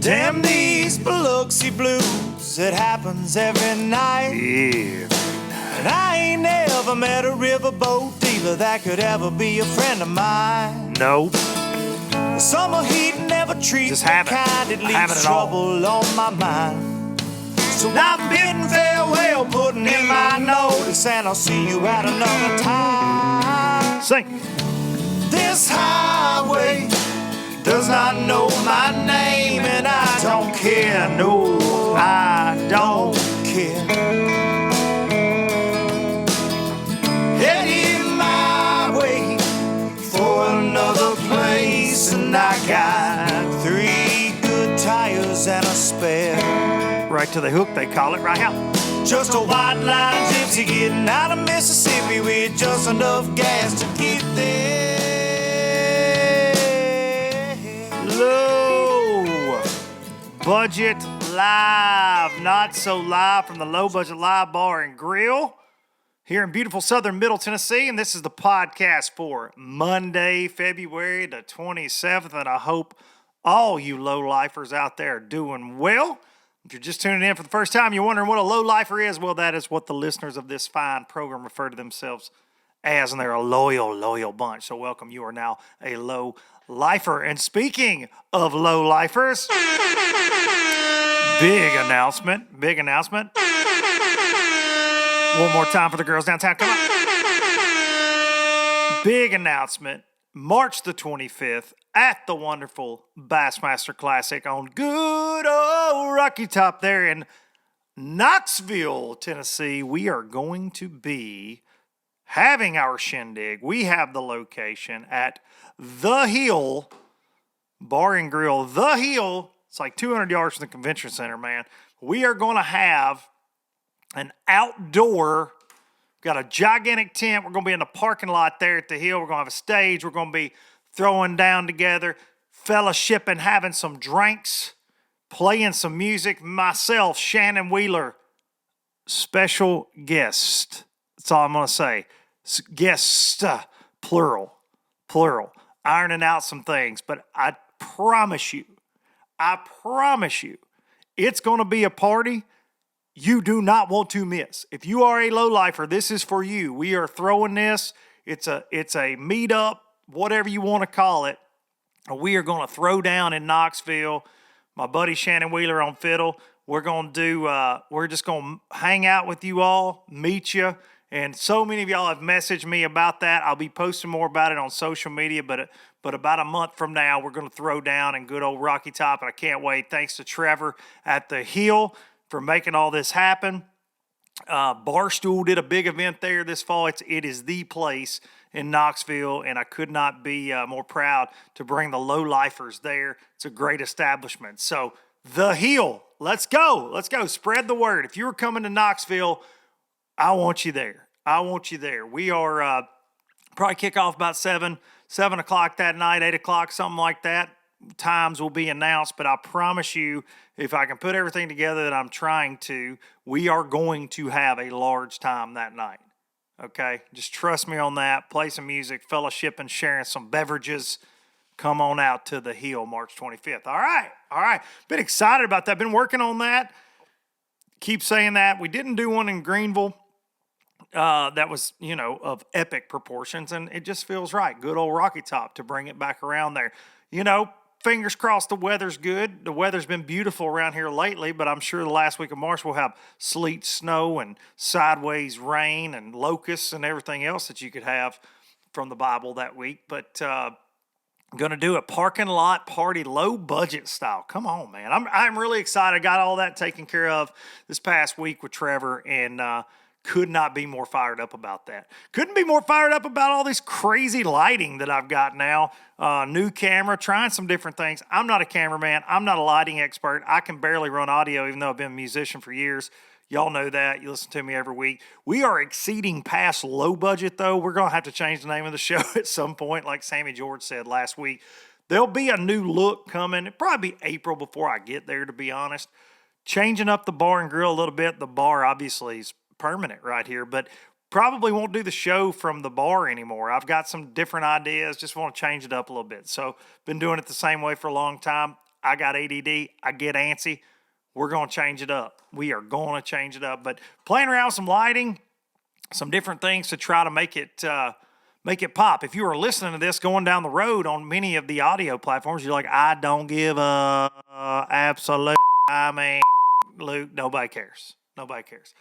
Damn these Biloxi blues, it happens every night. Yeah. And I ain't never met a riverboat dealer that could ever be a friend of mine. Nope. The summer heat never treats me kind, it leaves trouble on my mind. So I'm bidding farewell, putting in my notice, and I'll see you at another time. Sing. This highway does not know my name, and I don't care, no, I don't care. Heading my way for another place, and I got 3 good tires and a spare. Right to the hook, they call it, right out. Just a white line gypsy getting out of Mississippi with just enough gas to get there. Low Budget Live, not so live from the Low Budget Live Bar and Grill here in beautiful southern Middle Tennessee, and this is the podcast for Monday, February the 27th, and I hope all you low-lifers out there are doing well. If you're just tuning in for the first time, you're wondering what a low-lifer is, well, that is what the listeners of this fine program refer to themselves as, and they're a loyal bunch, so welcome. You are now a low-lifer. And speaking of low-lifers, big announcement. One more time for the girls downtown. Come on. Big announcement. March the 25th at the wonderful Bassmaster Classic on good old Rocky Top there in Knoxville, Tennessee. We are going to be having our shindig. We have the location at The Hill Bar and Grill. The Hill, it's like 200 yards from the convention center, man. We are going to have an outdoor, got a gigantic tent. We're going to be in the parking lot there at The Hill. We're going to have a stage. We're going to be throwing down together, fellowshipping, having some drinks, playing some music. Myself, Shannon Wheeler, special guest. That's all I'm going to say. Guest, plural, ironing out some things. But I promise you, it's going to be a party you do not want to miss. If you are a low-lifer, this is for you. We are throwing this. It's a meetup, whatever you want to call it. We are going to throw down in Knoxville. My buddy Shannon Wheeler on fiddle. We're going to do, we're just going to hang out with you all, meet you. And so many of y'all have messaged me about that. I'll be posting more about it on social media, but about a month from now, we're going to throw down in good old Rocky Top, and I can't wait. Thanks to Trevor at The Hill for making all this happen. Barstool did a big event there this fall. It is the place in Knoxville, and I could not be more proud to bring the low-lifers there. It's a great establishment. So, The Hill, let's go. Spread the word. If you're coming to Knoxville, I want you there. We are probably kick off about 7 o'clock that night, 8 o'clock, something like that. Times will be announced, but I promise you, if I can put everything together that I'm trying to, we are going to have a large time that night. Okay? Just trust me on that. Play some music, fellowship, and sharing some beverages. Come on out to The Hill, March 25th. All right. Been excited about that. Been working on that. Keep saying that. We didn't do one in Greenville. That was, of epic proportions, and it just feels right. Good old Rocky Top to bring it back around there. Fingers crossed the weather's good. The weather's been beautiful around here lately, but I'm sure the last week of March we'll have sleet, snow, and sideways rain and locusts and everything else that you could have from the Bible that week. But I'm going to do a parking lot party, low budget style. Come on, man. I'm really excited. Got all that taken care of this past week with Trevor, and could not be more fired up about that. Couldn't be more fired up about all this crazy lighting that I've got now. New camera, trying some different things. I'm not a cameraman. I'm not a lighting expert. I can barely run audio, even though I've been a musician for years. Y'all know that. You listen to me every week. We are exceeding past low budget, though. We're going to have to change the name of the show at some point, like Sammy George said last week. There'll be a new look coming. It'll probably be April before I get there, to be honest. changing up the bar and grill a little bit. The bar obviously is permanent right here, but probably won't do the show from the bar anymore. I've got some different ideas, just want to change it up a little bit. So been doing it the same way for a long time. I got ADD, I get antsy. We're going to change it up. We are going to change it up, but playing around with some lighting, some different things to try to make it pop. If you are listening to this going down the road on many of the audio platforms, you're like, I don't give a absolute, Luke, nobody cares. Nobody cares.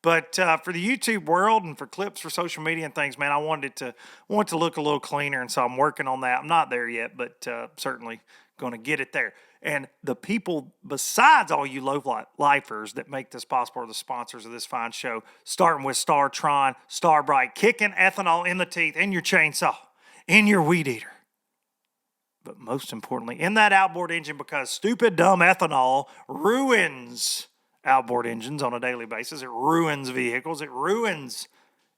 But for the YouTube world and for clips for social media and things, man, I want to look a little cleaner, and so I'm working on that. I'm not there yet, but certainly going to get it there. And the people, besides all you low-lifers that make this possible, are the sponsors of this fine show, starting with StarTron, Starbright, kicking ethanol in the teeth, in your chainsaw, in your weed eater. But most importantly, in that outboard engine, because stupid, dumb ethanol ruins outboard engines on a daily basis. It ruins vehicles. It ruins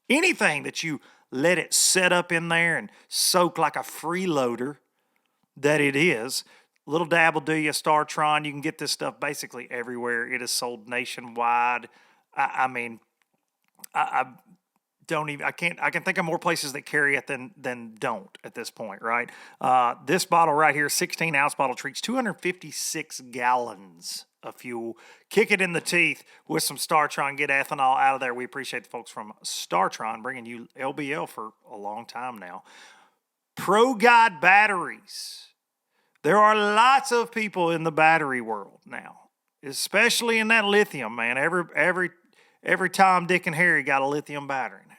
anything that you let it set up in there and soak like a freeloader that it is. Little dab will do you. StarTron, you can get this stuff basically everywhere. It is sold nationwide. I can think of more places that carry it than don't at this point, right? This bottle right here, 16-ounce bottle, treats 256 gallons of fuel. Kick it in the teeth with some StarTron. Get ethanol out of there. We appreciate the folks from StarTron bringing you LBL for a long time now. Pro Guide batteries. There are lots of people in the battery world now, especially in that lithium, man. Every Tom, Dick, and Harry got a lithium battery now.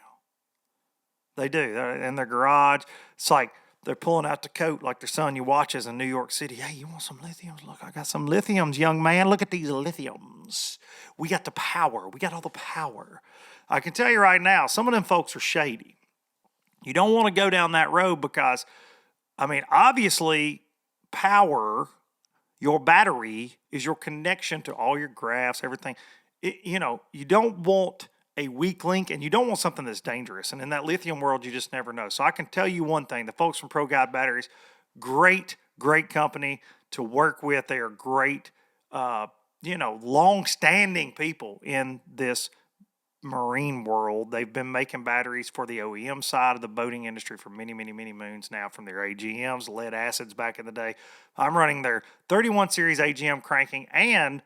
They do. They're in their garage. It's like they're pulling out the coat like their son you watches in New York City. Hey, you want some lithiums? Look, I got some lithiums, young man. Look at these lithiums. We got the power. We got all the power. I can tell you right now, some of them folks are shady. You don't want to go down that road because, obviously, power, your battery, is your connection to all your graphs, everything. You don't want a weak link, and you don't want something that's dangerous. And in that lithium world, you just never know. So I can tell you one thing. The folks from Pro Guide Batteries, great company to work with. They are great, long-standing people in this marine world. They've been making batteries for the OEM side of the boating industry for many, many, many moons now, from their AGMs, lead acids back in the day. I'm running their 31 series AGM cranking, and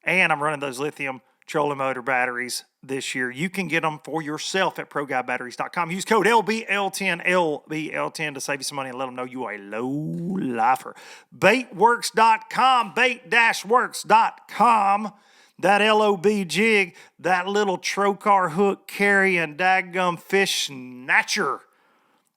I'm running those lithium trolling motor batteries this year. You can get them for yourself at ProGuideBatteries.com. Use code LBL10 to save you some money and let them know you are a low lifer. Baitworks.com, bait-works.com. That LOB jig, that little trocar hook carrying daggum fish snatcher,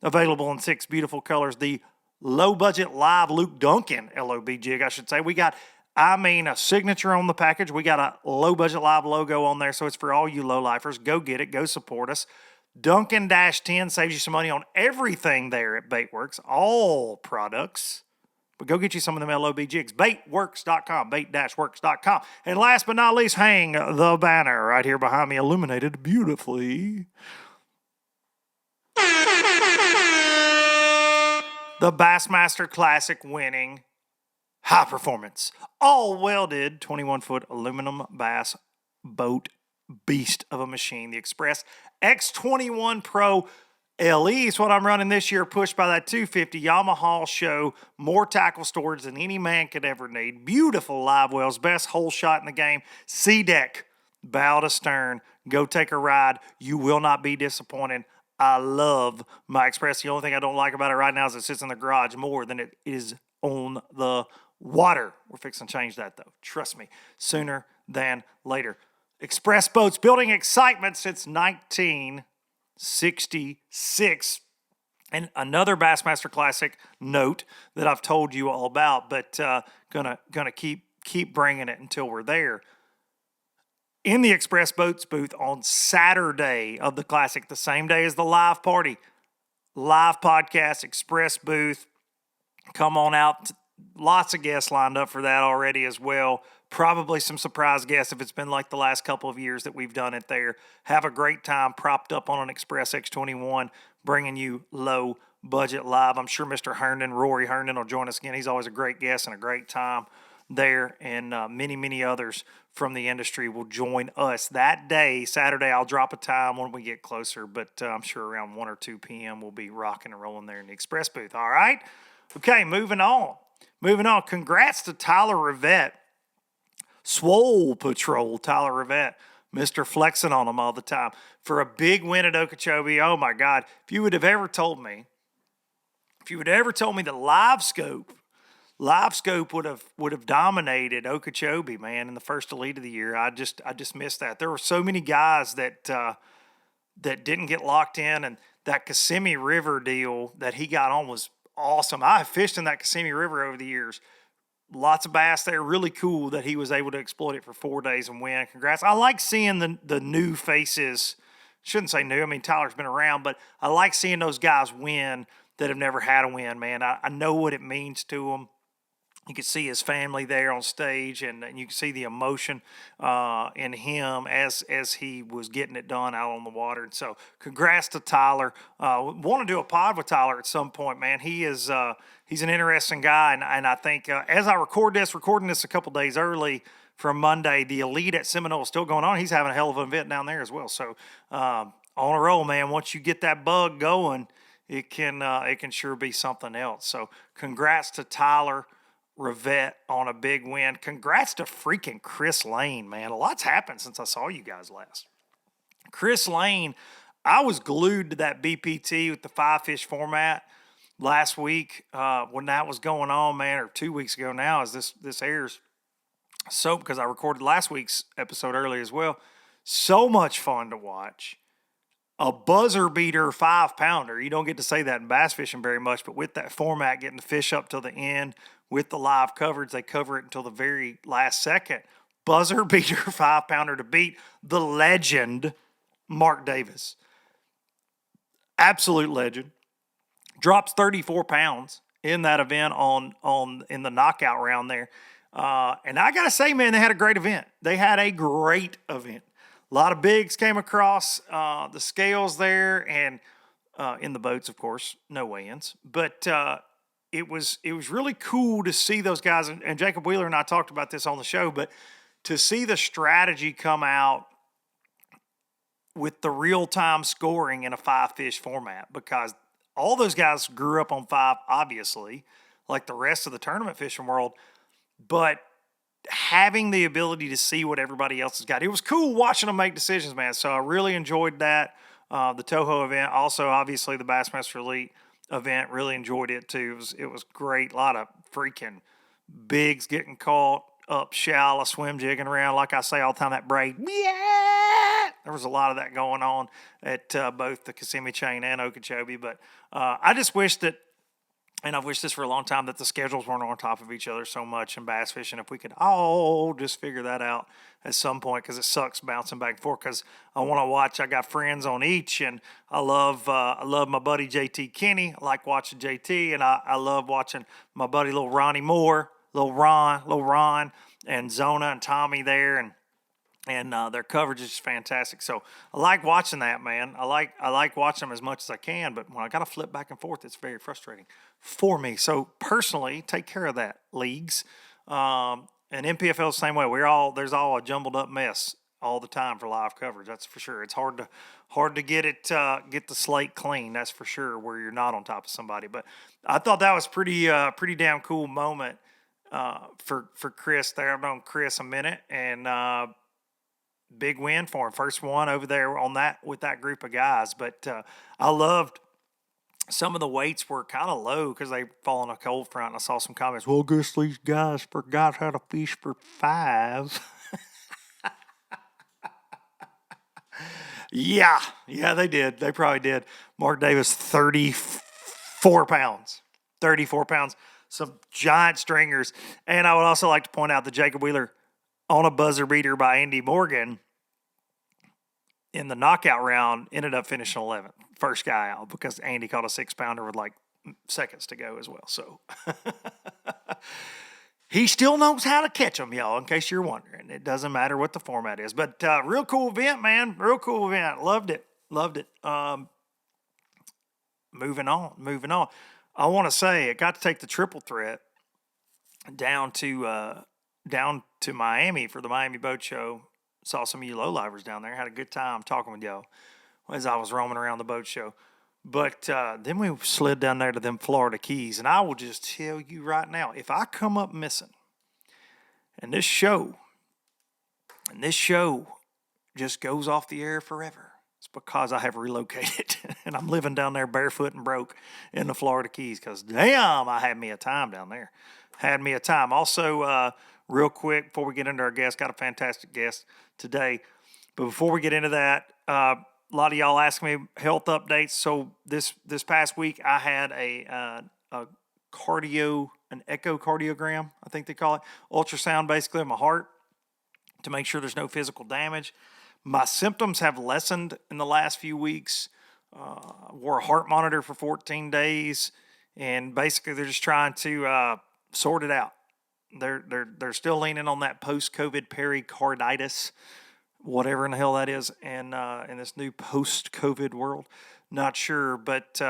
available in 6 beautiful colors. The low budget live Luke Duncan LOB jig, I should say. We got a signature on the package. We got a low budget live logo on there, so it's for all you low lifers. Go get it. Go support us. Duncan-10 saves you some money on everything there at Baitworks, all products. But go get you some of them LOB jigs. Baitworks.com, bait-works.com. And last but not least, hang the banner right here behind me, illuminated beautifully. The Bassmaster Classic winning high performance, all welded 21-foot aluminum bass boat beast of a machine. The Express X21 Pro LE is what I'm running this year, pushed by that 250 Yamaha show. More tackle storage than any man could ever need. Beautiful live wells, best hole shot in the game. C-deck, bow to stern. Go take a ride. You will not be disappointed. I love my Express. The only thing I don't like about it right now is it sits in the garage more than it is on the water. We're fixing to change that, though. Trust me, sooner than later. Express boats, building excitement since 1966. And another Bassmaster Classic note that I've told you all about, but gonna keep bringing it until we're there. In the Express Boats booth on Saturday of the Classic, the same day as the live party, live podcast, Express booth. Come on out. Lots of guests lined up for that already as well. Probably some surprise guests if it's been like the last couple of years that we've done it there. Have a great time propped up on an Express X21, bringing you low budget live. I'm sure Mr. Herndon, Rory Herndon, will join us again. He's always a great guest and a great time. there, and many, many others from the industry will join us that day. Saturday, I'll drop a time when we get closer, but I'm sure around 1 or 2 p.m. we'll be rocking and rolling there in the express booth. All right? Okay, moving on. Congrats to Tyler Rivette. Swole Patrol, Tyler Rivette. Mr. Flexing on him all the time. For a big win at Okeechobee, oh my God. If you would have ever told me that Live Scope would have dominated Okeechobee, man, in the first elite of the year, I just missed that. There were so many guys that didn't get locked in, and that Kissimmee River deal that he got on was awesome. I have fished in that Kissimmee River over the years. Lots of bass there. Really cool that he was able to exploit it for 4 days and win. Congrats. I like seeing the new faces. Shouldn't say new. I mean, Tyler's been around, but I like seeing those guys win that have never had a win, man. I know what it means to them. You could see his family there on stage, and you can see the emotion in him as he was getting it done out on the water. And so, congrats to Tyler. Want to do a pod with Tyler at some point, man. He's an interesting guy, and I think as I recording this a couple days early from Monday, the Elite at Seminole is still going on. He's having a hell of an event down there as well. So, on a roll, man. Once you get that bug going, it can sure be something else. So, congrats to Tyler Rivette on a big win. Congrats to freaking Chris Lane, man. A lot's happened since I saw you guys last. Chris Lane, I was glued to that BPT with the 5-fish format last week when that was going on, man, or 2 weeks ago now as this airs. So, because I recorded last week's episode early as well. So much fun to watch. A buzzer beater 5-pounder. You don't get to say that in bass fishing very much, but with that format, getting the fish up till the end with the live coverage, they cover it until the very last second. Buzzer beater 5-pounder to beat the legend, Mark Davis. Absolute legend. Drops 34 pounds in that event in the knockout round there. And I got to say, man, they had a great event. A lot of bigs came across the scales there, and in the boats, of course, no weigh-ins. But it was really cool to see those guys. And Jacob Wheeler and I talked about this on the show, but to see the strategy come out with the real-time scoring in a 5-fish format, because all those guys grew up on 5, obviously, like the rest of the tournament fishing world, but having the ability to see what everybody else has got. It was cool watching them make decisions, man. So I really enjoyed that. The Toho event, also obviously the Bassmaster Elite event, really enjoyed it too. It was great. A lot of freaking bigs getting caught up shallow, swim jigging around. Like I say all the time, that braid. Yeah! There was a lot of that going on at both the Kissimmee Chain and Okeechobee. But I just wish that, and I've wished this for a long time, that the schedules weren't on top of each other so much in bass fishing. If we could all just figure that out at some point, because it sucks bouncing back and forth. Because I want to watch. I got friends on each, and I love my buddy JT Kenny. I like watching JT, and I love watching my buddy little Ronnie Moore, little Ron, and Zona and Tommy there, and their coverage is just fantastic. So I like watching that, man. I like watching them as much as I can, but when I got to flip back and forth, it's very frustrating for me. So personally, take care of that, leagues. And NPFL the same way. There's all a jumbled up mess all the time for live coverage. That's for sure. It's hard to get the slate clean. That's for sure, where you're not on top of somebody. But I thought that was pretty damn cool moment for Chris there. I've known Chris a minute, and big win for him. First one over there on that with that group of guys. But I loved some of the weights were kind of low because they fall on a cold front. And I saw some comments, well, I guess these guys forgot how to fish for 5. Yeah, they did. They probably did. Mark Davis, 34 pounds. 34 pounds. Some giant stringers. And I would also like to point out that Jacob Wheeler on a buzzer beater by Andy Morgan in the knockout round ended up finishing 11th. First guy out, because Andy caught a 6-pounder with like seconds to go as well. So he still knows how to catch them, y'all, in case you're wondering. It doesn't matter what the format is. But real cool event, man. Real cool event. Loved it. Moving on. I want to say I got to take the triple threat down to down to Miami for the Miami Boat Show. Saw some of you lowlifers down there. Had a good time talking with y'all as I was roaming around the boat show. But then we slid down there to them Florida Keys. And I will just tell you right now, if I come up missing and this show just goes off the air forever, it's because I have relocated and I'm living down there barefoot and broke in the Florida Keys because, damn, I had me a time down there. Had me a time. Also, real quick, before we get into our guest, got a fantastic guest today. But before we get into that, a lot of y'all ask me health updates. So this past week, I had an echocardiogram, I think they call it, ultrasound basically of my heart to make sure there's no physical damage. My symptoms have lessened in the last few weeks. Wore a heart monitor for 14 days, and basically they're just trying to sort it out. They're still leaning on that post-COVID pericarditis, whatever in the hell that is, and in this new post-COVID world, not sure, but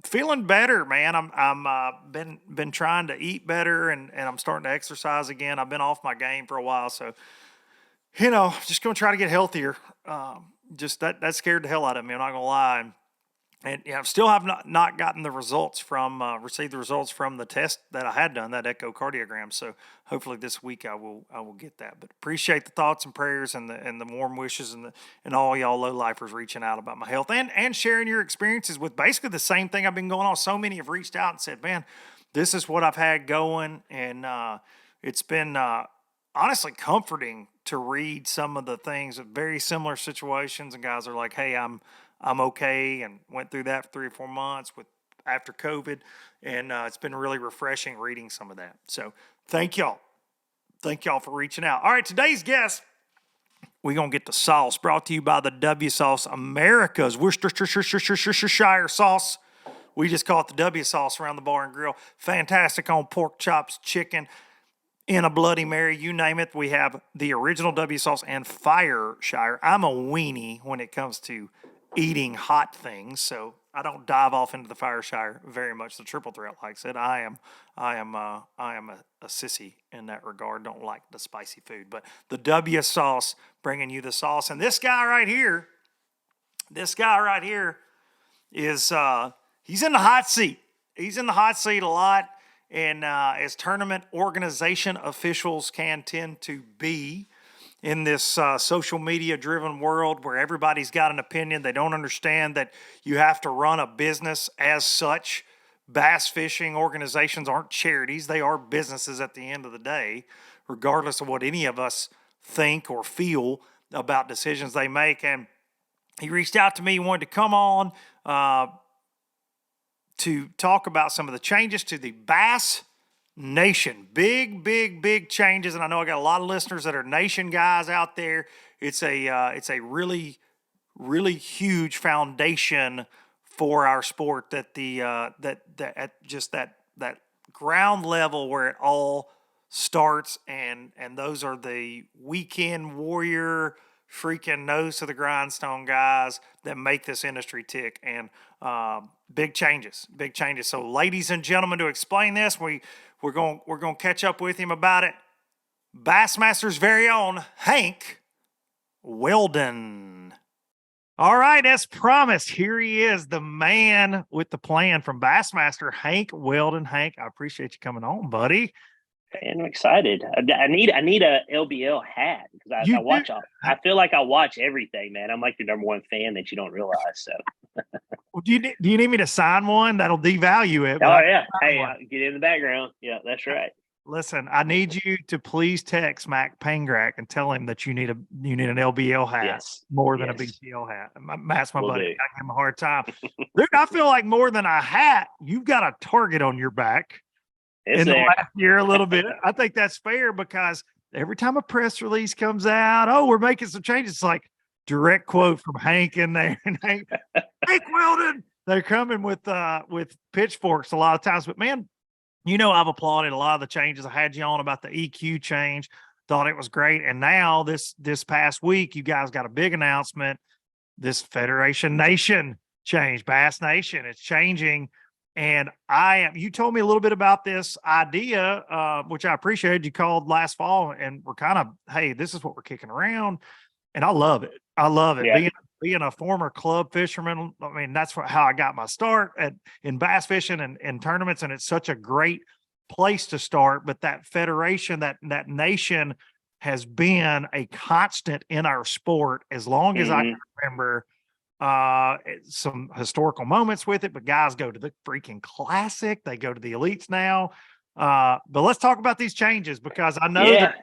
feeling better, man. I'm been trying to eat better, and I'm starting to exercise again. I've been off my game for a while, so just gonna try to get healthier. Just that scared the hell out of me. I'm not gonna lie. And still have not gotten the results received the results from the test that I had done, that echocardiogram. So hopefully this week I will get that. But appreciate the thoughts and prayers and the warm wishes and all y'all low lifers reaching out about my health and sharing your experiences with basically the same thing I've been going on. So many have reached out and said, man, this is what I've had going. And it's been honestly comforting to read some of the things of very similar situations. And guys are like, hey, I'm okay, and went through that for 3 or 4 months after COVID, and it's been really refreshing reading some of that. So thank y'all for reaching out. All right, today's guest, we're gonna get the sauce brought to you by the W Sauce, America's Worcestershire sauce. We just call it the W Sauce around the bar and grill. Fantastic on pork chops, chicken, in a Bloody Mary, you name it. We have the original W Sauce and Fireshire. I'm a weenie when it comes to eating hot things, so I don't dive off into the Fireshire very much. The triple threat likes it. I am a sissy in that regard. Don't like the spicy food, but the W Sauce bringing you the sauce. And this guy right here is he's in the hot seat. He's in the hot seat a lot, and as tournament organization officials can tend to be in this social media driven world where everybody's got an opinion. They don't understand that you have to run a business as such. Bass fishing organizations aren't charities. They are businesses at the end of the day, regardless of what any of us think or feel about decisions they make. And he reached out to me, he wanted to come on to talk about some of the changes to the Bass Nation. Big changes, and I know I got a lot of listeners that are Nation guys out there. It's a really huge foundation for our sport that at just that ground level where it all starts, and those are the weekend warrior freaking nose to the grindstone guys that make this industry tick. And big changes. So ladies and gentlemen, to explain this, we're going to catch up with him about it. Bassmaster's very own Hank Weldon. All right, as promised, here he is, the man with the plan from Bassmaster, Hank Weldon. Hank, I appreciate you coming on, buddy. And I'm excited. I need a LBL hat because I watch all. I feel like I watch everything, man. I'm like the number one fan that you don't realize. So, well, do you need me to sign one? That'll devalue it. Oh yeah, hey, get in the background. Yeah, that's right. Listen, I need you to please text Mac Pangrak and tell him that you need an LBL hat more than a BTL hat. Matt's my buddy. I give him a hard time. Dude, I feel like more than a hat, you've got a target on your back. In the last year a little bit. I think that's fair because every time a press release comes out, we're making some changes. It's like direct quote from Hank in there. And Hank Weldon. They're coming with pitchforks a lot of times. But man, I've applauded a lot of the changes. I had you on about the EQ change. Thought it was great. And now this past week, you guys got a big announcement. This Federation Nation change, Bass Nation. It's changing And you told me a little bit about this idea, which I appreciated. You called last fall and we're kind of, hey, this is what we're kicking around. And I love it. I love it. Yeah. Being a former club fisherman. I mean, that's how I got my start in bass fishing and tournaments. And it's such a great place to start. But that federation, that nation has been a constant in our sport as long as I can remember. Some historical moments with it, but guys go to the freaking classic. They go to the elites now. But let's talk about these changes, because I know that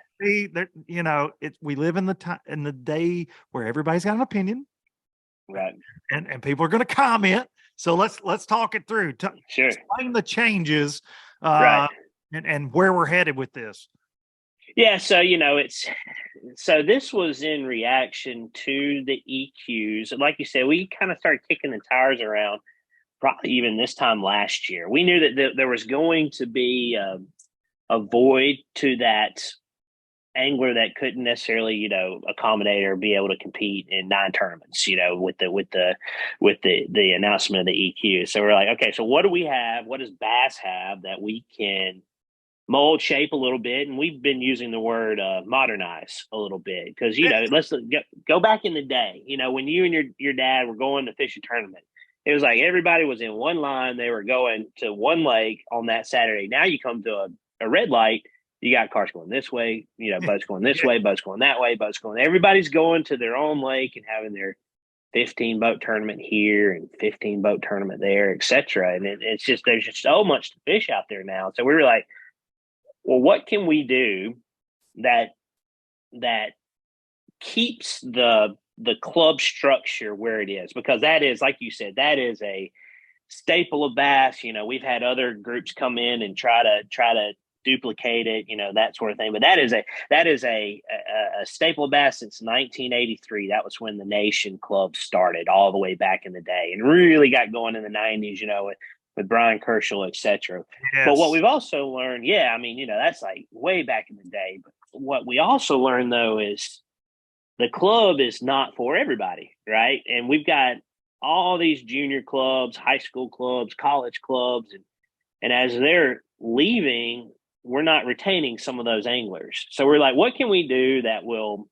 you know, we live in the day where everybody's got an opinion, right? And people are going to comment. So let's talk it through. Sure. Explain the changes, right, and where we're headed with this. Yeah, so this was in reaction to the EQs. And like you said, we kind of started kicking the tires around probably even this time last year. We knew that there was going to be a void to that angler that couldn't necessarily, you know, accommodate or be able to compete in 9 tournaments, you know, with the announcement of the EQ. So we're like, okay, so what do we have? What does Bass have that we can mold, shape a little bit? And we've been using the word modernize a little bit, because, you know, let's go back in the day, you know, when you and your dad were going to fish a tournament, it was like everybody was in one line. They were going to one lake on that Saturday. Now you come to a red light, you got cars going this way, you know, boats going this way, boats going that way, boats going, everybody's going to their own lake and having their 15 boat tournament here and 15 boat tournament there, etc. And it's just, there's just so much to fish out there now. So we were like, well, what can we do that keeps the club structure where it is? Because that is, like you said, that is a staple of bass. You know, we've had other groups come in and try to duplicate it, you know, that sort of thing. But that is a staple of bass since 1983. That was when the Nation Club started, all the way back in the day, and really got going in the 90s. You know, with Brian Kerschel, etc. Yes. But what we've also learned, I mean, you know, that's like way back in the day. But what we also learned, though, is the club is not for everybody, right? And we've got all these junior clubs, high school clubs, college clubs, and as they're leaving, we're not retaining some of those anglers. So we're like, what can we do that will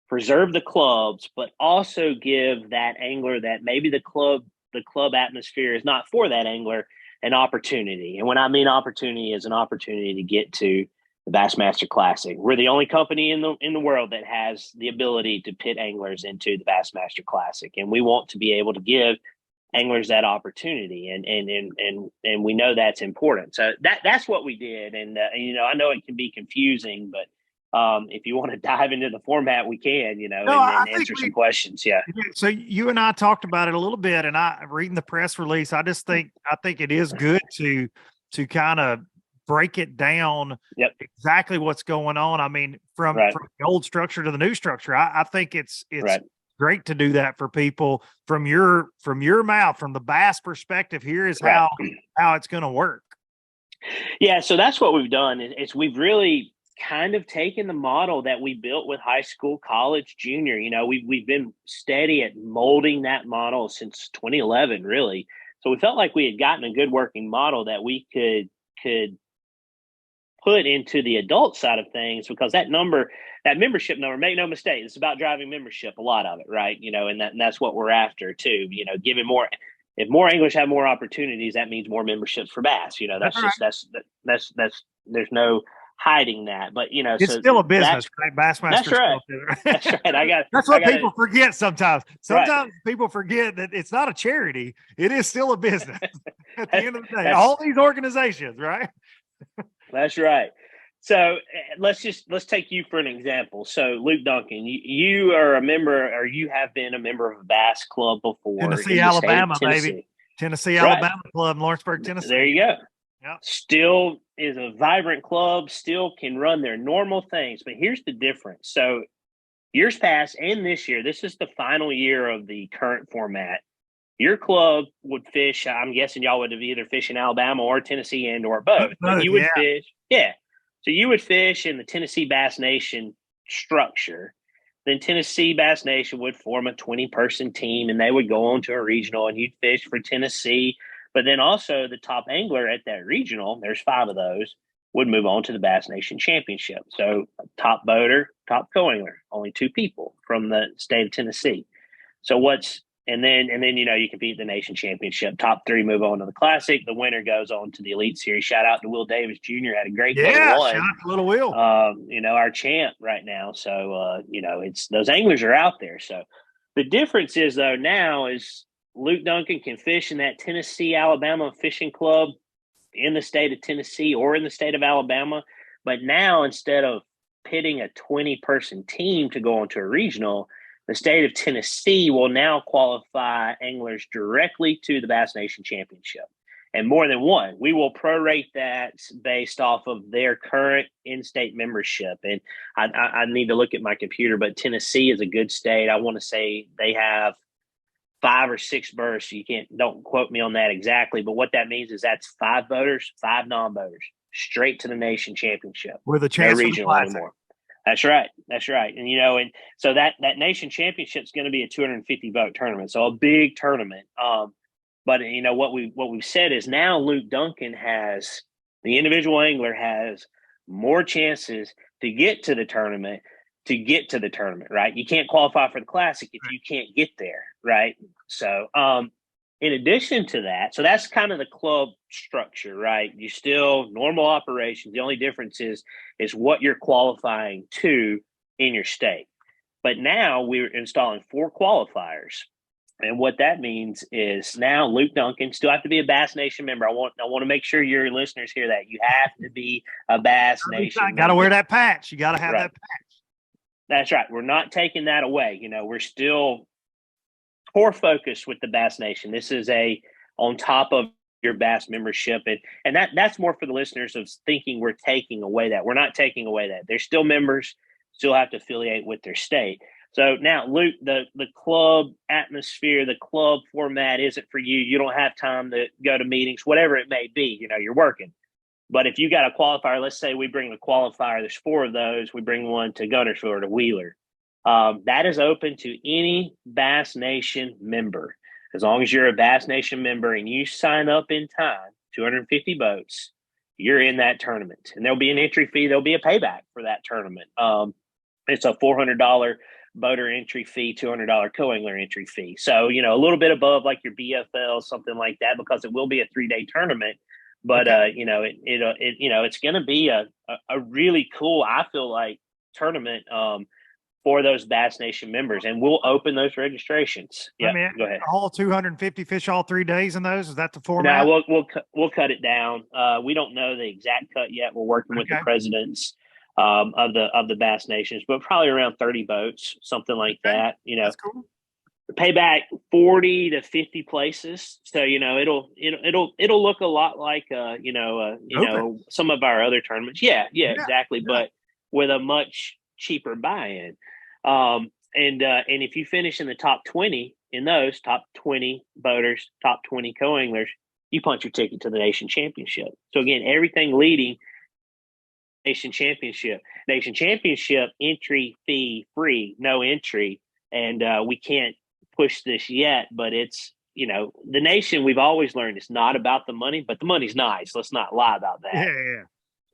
preserve the clubs, but also give that angler that maybe the club atmosphere is not for that angler, an opportunity? And when I mean opportunity, is an opportunity to get to the Bassmaster Classic. We're the only company in the world that has the ability to pit anglers into the Bassmaster Classic, and we want to be able to give anglers that opportunity, and we know that's important. So that's what we did. And you know, I know it can be confusing, but if you want to dive into the format, we can, you know, and answer some questions. Yeah. So you and I talked about it a little bit, and reading the press release, I think it is good to kind of break it down. Exactly what's going on. I mean, from the old structure to the new structure. I think it's great to do that for people from your mouth, from the bass perspective. Here is how it's going to work. Yeah. So that's what we've done. Is we've really kind of taken the model that we built with high school, college, junior. You know, we've been steady at molding that model since 2011, really. So we felt like we had gotten a good working model that we could put into the adult side of things, because that membership number, make no mistake, it's about driving membership, a lot of it, right? You know, and that's what we're after too. You know, giving more. If more anglers have more opportunities, that means more memberships for bass. You know, that's there's no hiding that. But you know, it's still a business, right? Bassmaster. That's right. That's right. That's what people forget sometimes. Sometimes people forget that it's not a charity; it is still a business. At the end of the day, all these organizations, right? That's right. So let's take you for an example. So Luke Duncan, you are a member, or you have been a member of a bass club before. Tennessee, Alabama, baby. Tennessee, Alabama Club, Lawrenceburg, Tennessee. There you go. Yep. Still is a vibrant club, still can run their normal things. But here's the difference. So years past and this year, this is the final year of the current format. Your club would fish, I'm guessing y'all would have either fished in Alabama or Tennessee and or both. But you would fish. Yeah. So you would fish in the Tennessee Bass Nation structure. Then Tennessee Bass Nation would form a 20-person team, and they would go on to a regional, and you'd fish for Tennessee. But then also the top angler at that regional, there's 5 of those, would move on to the Bass Nation Championship. So top boater, top co-angler, only 2 people from the state of Tennessee. So and then you compete at the nation championship. Top 3 move on to the classic. The winner goes on to the Elite Series. Shout out to Will Davis Jr. Had a great day. Shout out to little Will. Our champ right now. So it's those anglers are out there. So the difference is though now is Luke Duncan can fish in that Tennessee Alabama Fishing Club in the state of Tennessee or in the state of Alabama. But now instead of pitting a 20-person team to go onto a regional, the state of Tennessee will now qualify anglers directly to the Bass Nation Championship, and more than one. We will prorate that based off of their current in-state membership. And I need to look at my computer, but Tennessee is a good state. I want to say they have 5 or 6 berths. Don't quote me on that exactly, but what that means is that's 5 boaters, 5 non-boaters, straight to the nation championship. With a chance no regional anymore. That's right. And, and so that nation championship is going to be a 250 boat tournament. So a big tournament. But what we've said is now Luke Duncan the individual angler has more chances to get to the tournament, right? You can't qualify for the classic if you can't get there. Right. So, in addition to that, so that's kind of the club structure, right? You still normal operations. The only difference is what you're qualifying to in your state. But now we're installing 4 qualifiers. And what that means is now Luke Duncan still have to be a Bass Nation member. I want to make sure your listeners hear that. You have to be a Bass Nation member. Got to wear that patch. You got to have that patch. That's right. We're not taking that away. We're still core focus with the Bass Nation. This is on top of your Bass membership. And that's more for the listeners of thinking we're taking away that. We're not taking away that. They're still members, still have to affiliate with their state. So now, Luke, the club atmosphere, the club format isn't for you. You don't have time to go to meetings, whatever it may be. You're working. But if you got a qualifier, let's say we bring the qualifier, there's 4 of those. We bring one to Guntersville or to Wheeler. That is open to any Bass Nation member. As long as you're a Bass Nation member and you sign up in time, 250 boats, you're in that tournament. And there'll be an entry fee. There'll be a payback for that tournament. It's a $400 boater entry fee, $200 co-angler entry fee. So, a little bit above like your BFL, something like that, because it will be a 3-day tournament. But, it's going to be a really cool, I feel like, tournament for those Bass Nation members, and we'll open those registrations. Yeah, go ahead. All 250 fish all 3 days in those? Is that the format? No, we'll cut it down. We don't know the exact cut yet. We're working with the presidents of the Bass Nations, but probably around 30 boats, something like that. That's cool. Payback 40 to 50 places. So it'll look a lot like some of our other tournaments. Yeah, exactly. Yeah. But with a much cheaper buy-in. And if you finish in the top 20 in those top 20 boaters, top 20 co-anglers, you punch your ticket to the nation championship. So again, everything leading nation championship entry fee free, no entry. And we can't push this yet, but it's, the nation, we've always learned it's not about the money, but the money's nice. Let's not lie about that. Yeah.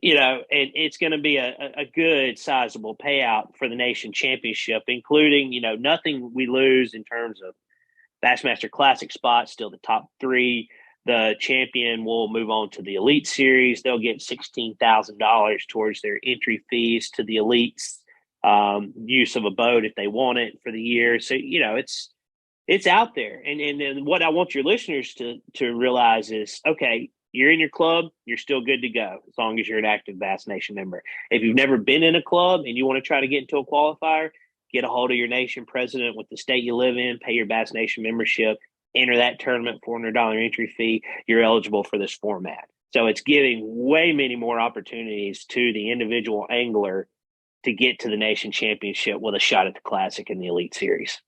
And it's going to be a good sizable payout for the nation championship, including, nothing we lose in terms of Bassmaster Classic spots, still the top 3. The champion will move on to the Elite Series. They'll get $16,000 towards their entry fees to the Elites, use of a boat if they want it for the year. So, it's out there. And what I want your listeners to realize is, okay, you're in your club, you're still good to go as long as you're an active Bass Nation member. If you've never been in a club and you want to try to get into a qualifier, get a hold of your nation president with the state you live in, pay your Bass Nation membership, enter that tournament, $400 entry fee. You're eligible for this format. So it's giving way many more opportunities to the individual angler to get to the nation championship with a shot at the Classic and the Elite Series.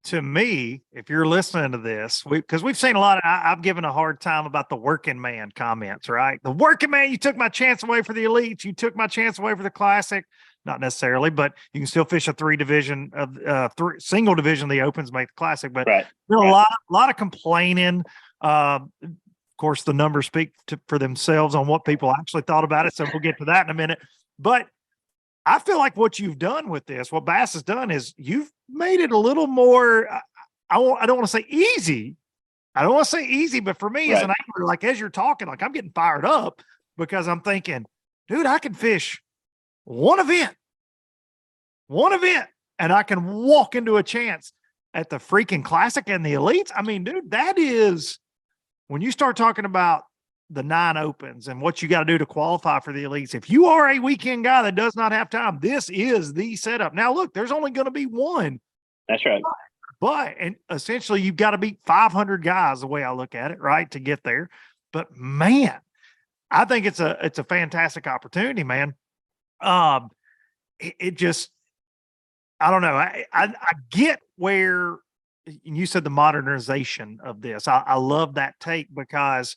To me, if you're listening to this, because we've seen a lot of, I've given a hard time about the working man comments, right? The working man, you took my chance away for the Elites. You took my chance away for the Classic. Not necessarily, but you can still fish a single division. The Opens make the Classic, but right. There's a lot of complaining. Of course, the numbers speak for themselves on what people actually thought about it. So we'll get to that in a minute. But I feel like what you've done with this, what Bass has done, is you've made it a little more, I don't want to say easy. I don't want to say easy, but for me as an angler, like as you're talking, like I'm getting fired up because I'm thinking, dude, I can fish one event, and I can walk into a chance at the freaking Classic and the Elites. I mean, dude, that is, when you start talking about the 9 opens and what you got to do to qualify for the Elites, if you are a weekend guy that does not have time, this is the setup. Now, look, there's only going to be one. That's right. But and essentially, you've got to beat 500 guys, the way I look at it, right, to get there. But man, I think it's a fantastic opportunity, man. It just, I don't know. I get where you said the modernization of this. I love that take because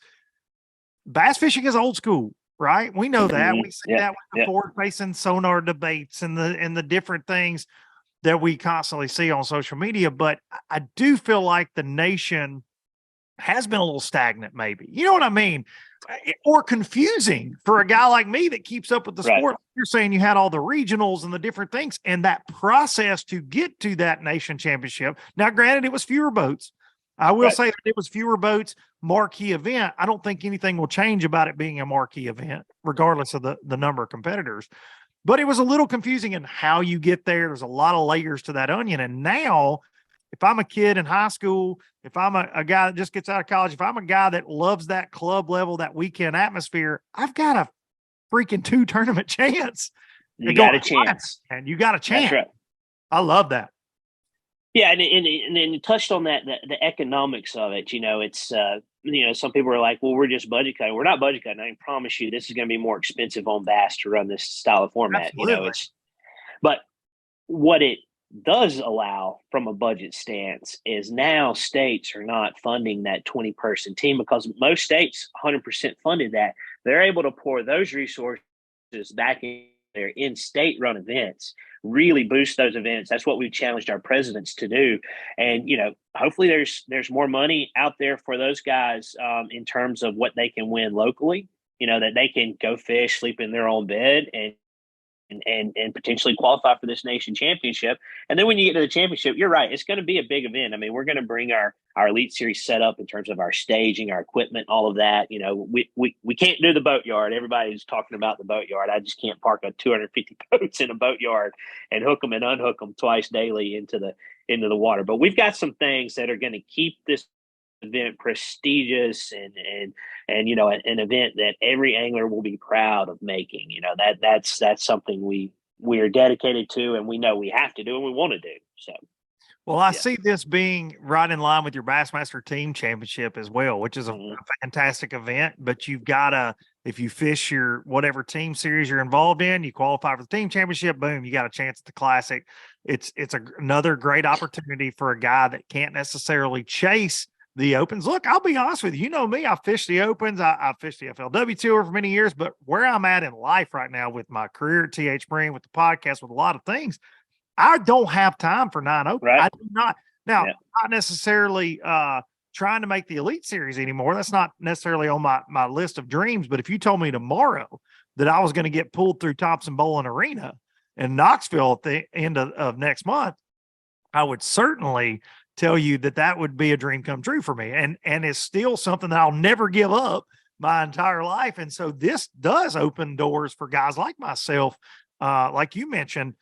bass fishing is old school, right? We know that. We see that with the forward-facing sonar debates and the different things that we constantly see on social media. But I do feel like the nation has been a little stagnant, maybe. You know what I mean? Or confusing for a guy like me that keeps up with the sport. You're saying you had all the regionals and the different things, and that process to get to that nation championship. Now, granted, it was fewer boats. I will say that it was fewer boats, marquee event. I don't think anything will change about it being a marquee event, regardless of the number of competitors. But it was a little confusing in how you get there. There's a lot of layers to that onion. And now, if I'm a kid in high school, if I'm a guy that just gets out of college, if I'm a guy that loves that club level, that weekend atmosphere, I've got a freaking 2 tournament chance. You got a chance. And you got a chance. That's right. I love that. Yeah, and you touched on that, the economics of it. You know, it's some people are like, well, we're just budget cutting. We're not budget cutting. I can promise you, this is going to be more expensive on bass to run this style of format. Absolutely. You know, but what it does allow from a budget stance is now states are not funding that 20-person team, because most states 100% funded that. They're able to pour those resources back in their in-state run events, really boost those events. That's what we've challenged our presidents to do. And, hopefully there's more money out there for those guys in terms of what they can win locally, that they can go fish, sleep in their own bed, and potentially qualify for this nation championship. And then when you get to the championship, you're right, it's going to be a big event. I mean, we're going to bring our Elite Series set up in terms of our staging, our equipment, all of that. We can't do the boatyard. Everybody's talking about the boatyard. I just can't park 250 boats in a boatyard and hook them and unhook them twice daily into the water. But we've got some things that are going to keep this event prestigious and an event that every angler will be proud of making. That's something we are dedicated to, and we know we have to do and we want to do. So well, I see this being right in line with your Bassmaster Team Championship as well, which is a fantastic event. But you've got to, if you fish your whatever team series you're involved in, you qualify for the team championship, boom, you got a chance at the Classic. It's another great opportunity for a guy that can't necessarily chase the Opens. Look, I'll be honest with you. You know me, I fished the Opens. I fished the FLW Tour for many years, but where I'm at in life right now with my career at TH Marine, with the podcast, with a lot of things, I don't have time for 9 Opens. Right. I do not. Now, not necessarily trying to make the Elite Series anymore. That's not necessarily on my list of dreams, but if you told me tomorrow that I was going to get pulled through Thompson Bowling Arena in Knoxville at the end of next month, I would certainly tell you that would be a dream come true for me. And it's still something that I'll never give up my entire life. And so this does open doors for guys like myself, like you mentioned,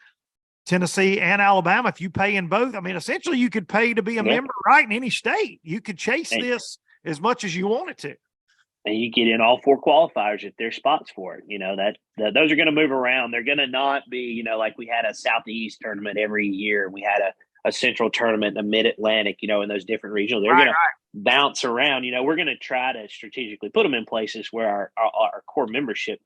Tennessee and Alabama. If you pay in both, I mean, essentially you could pay to be a member, right, in any state. You could chase this as much as you wanted to. And you get in all 4 qualifiers if there's spots for it. Those are going to move around. They're going to not be, like we had a Southeast tournament every year. We had a Central tournament, a Mid-Atlantic, in those different regionals. They're going to bounce around. We're going to try to strategically put them in places where our core membership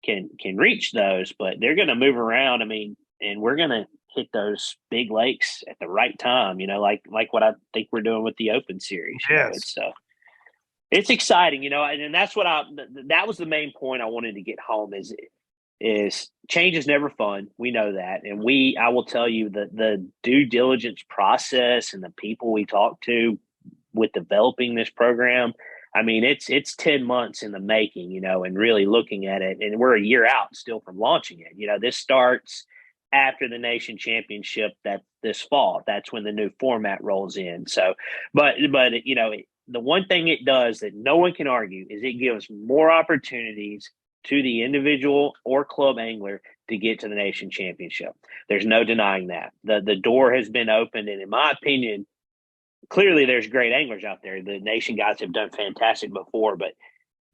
can reach those, but they're going to move around. I mean, and we're going to hit those big lakes at the right time, like what I think we're doing with the Open Series. Yes. It's exciting, and that's what that was the main point I wanted to get home is change is never fun. We know that. And I will tell you that the due diligence process and the people we talk to with developing this program, I mean, it's 10 months in the making, you know, and really looking at it. And we're a year out still from launching it. You know, this starts after the nation championship that this fall. That's when the new format rolls in. So, but you know, the one thing it does that no one can argue is it gives more opportunities to the individual or club angler to get to the nation championship. There's no denying that. The door has been opened, and in my opinion, clearly there's great anglers out there. The nation guys have done fantastic before, but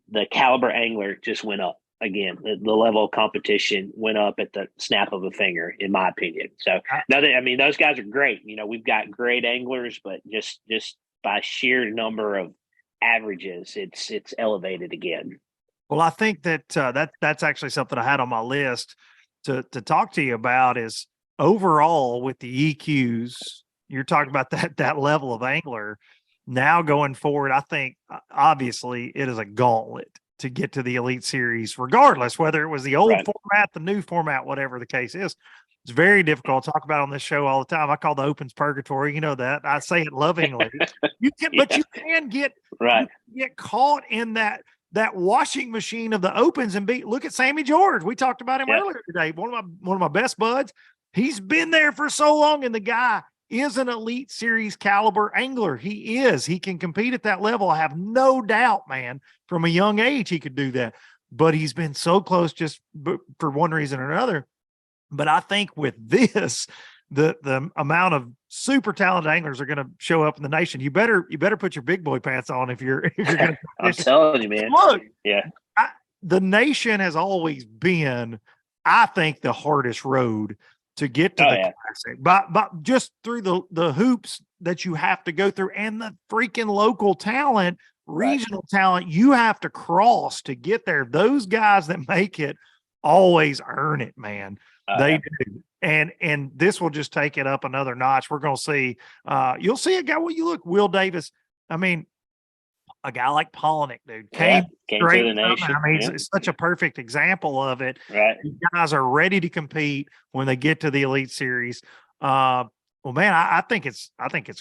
the caliber angler just went up again. The level of competition went up at the snap of a finger, in my opinion. So I mean, those guys are great. You know, we've got great anglers, but just by sheer number of averages, it's elevated again. Well, I think that that's actually something I had on my list to talk to you about is overall with the EQs. You're talking about that level of angler. Now going forward, I think obviously it is a gauntlet to get to the Elite Series, regardless whether it was the old format, the new format, whatever the case is. It's very difficult. I talk about on this show all the time. I call the Opens purgatory. You know that. I say it lovingly. You can, but you can get caught in that washing machine of the Opens and look at Sammy George. We talked about him earlier today. One of my best buds. He's been there for so long, and the guy is an Elite Series caliber angler. He is. He can compete at that level. I have no doubt, man, from a young age he could do that. But he's been so close just for one reason or another. But I think with this, the amount of super talented anglers are going to show up in the nation. You better put your big boy pants on if you're going to. I'm telling you, man. Look, the nation has always been, I think, the hardest road to get to the Classic, but just through the hoops that you have to go through and the freaking local talent, regional talent you have to cross to get there. Those guys that make it always earn it, man. They do. And this will just take it up another notch. We're going to see, you'll see a guy, Will Davis. I mean, a guy like Polnick, dude, came through the nation. I mean, it's such a perfect example of it. Right. These guys are ready to compete when they get to the Elite Series. Well, man, I think it's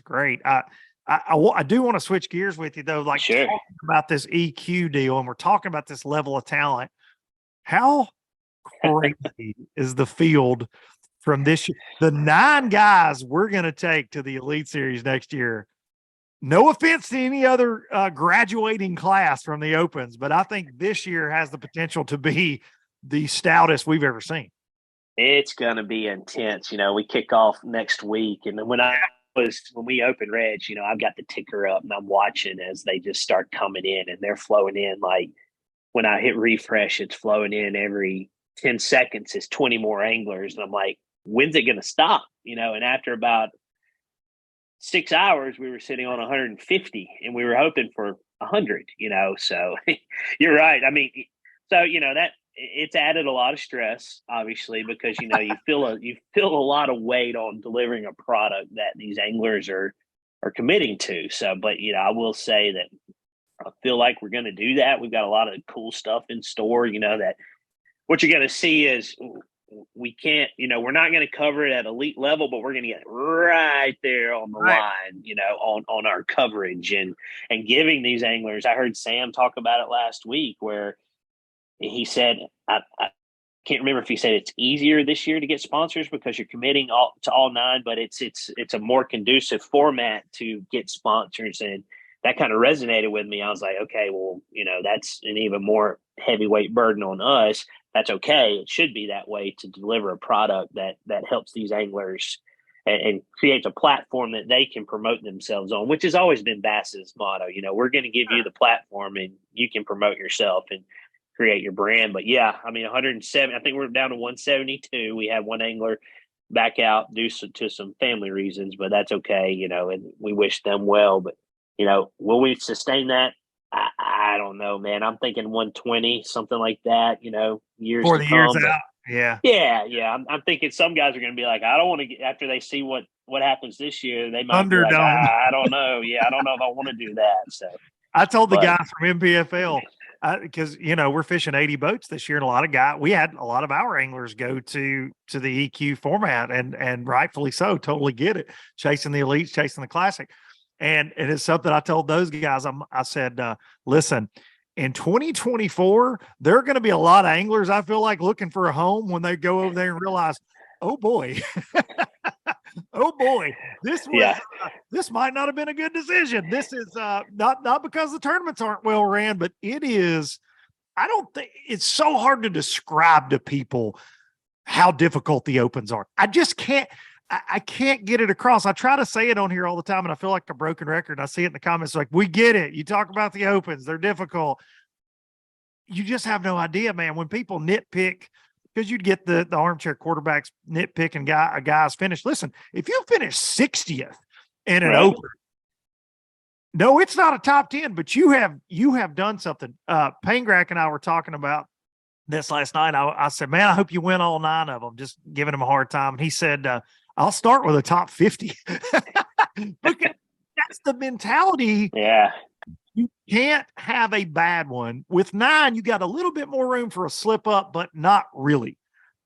great. I do want to switch gears with you though, like talking about this EQ deal, and we're talking about this level of talent. How crazy is the field from this year? The 9 guys we're going to take to the Elite Series next year. No offense to any other graduating class from the Opens, but I think this year has the potential to be the stoutest we've ever seen. It's going to be intense. You know, we kick off next week. And then when we open Reg, you know, I've got the ticker up and I'm watching as they just start coming in, and they're flowing in. Like when I hit refresh, it's flowing in every 10 seconds. It's 20 more anglers. And I'm like, when's it going to stop? You know, and after about 6 hours, we were sitting on 150 and we were hoping for 100, you know? So you're right. I mean, so, you know, that it's added a lot of stress, obviously, because, you know, you feel a lot of weight on delivering a product that these anglers are committing to. So, but, you know, I will say that I feel like we're going to do that. We've got a lot of cool stuff in store, you know, that what you're going to see is we can't, you know, we're not going to cover it at elite level, but we're going to get right there on the line, you know, on our coverage and giving these anglers. I heard Sam talk about it last week where he said, I can't remember if he said it's easier this year to get sponsors because you're committing to all 9, but it's a more conducive format to get sponsors. And that kind of resonated with me. I was like, okay, well, you know, that's an even more heavyweight burden on us. That's okay. It should be that way to deliver a product that helps these anglers and creates a platform that they can promote themselves on, which has always been Bass's motto. You know, we're going to give you the platform and you can promote yourself and create your brand. But yeah, I mean, 107, I think we're down to 172. We had one angler back out due to some family reasons, but that's okay, you know, and we wish them well. But, you know, will we sustain that? I don't know, man. I'm thinking 120, something like that, you know, years for to the come. Years out. Yeah. Yeah. I'm thinking some guys are going to be like, I don't want to get, after they see what happens this year, they might be like, I don't know. Yeah, I don't know if I want to do that. So I told the guy from MPFL, because, you know, we're fishing 80 boats this year, and we had a lot of our anglers go to the EQ format, and rightfully so, totally get it, chasing the elites, chasing the classic. And it's something I told those guys. I said, listen, in 2024, there are going to be a lot of anglers, I feel like, looking for a home when they go over there and realize, oh boy, oh boy, this might not have been a good decision. This is not because the tournaments aren't well ran, but it is. I don't think it's so hard to describe to people how difficult the opens are. I just can't. I can't get it across. I try to say it on here all the time, and I feel like a broken record. I see it in the comments like, we get it. You talk about the opens. They're difficult. You just have no idea, man. When people nitpick, because you'd get the armchair quarterbacks nitpicking a guy's finish. Listen, if you finish 60th in an open, no, it's not a top 10, but you have done something. Pangrack and I were talking about this last night. I said, man, I hope you win all 9 of them, just giving him a hard time. And he said, I'll start with a top 50. Because that's the mentality. Yeah. You can't have a bad one. With 9, you got a little bit more room for a slip up, but not really.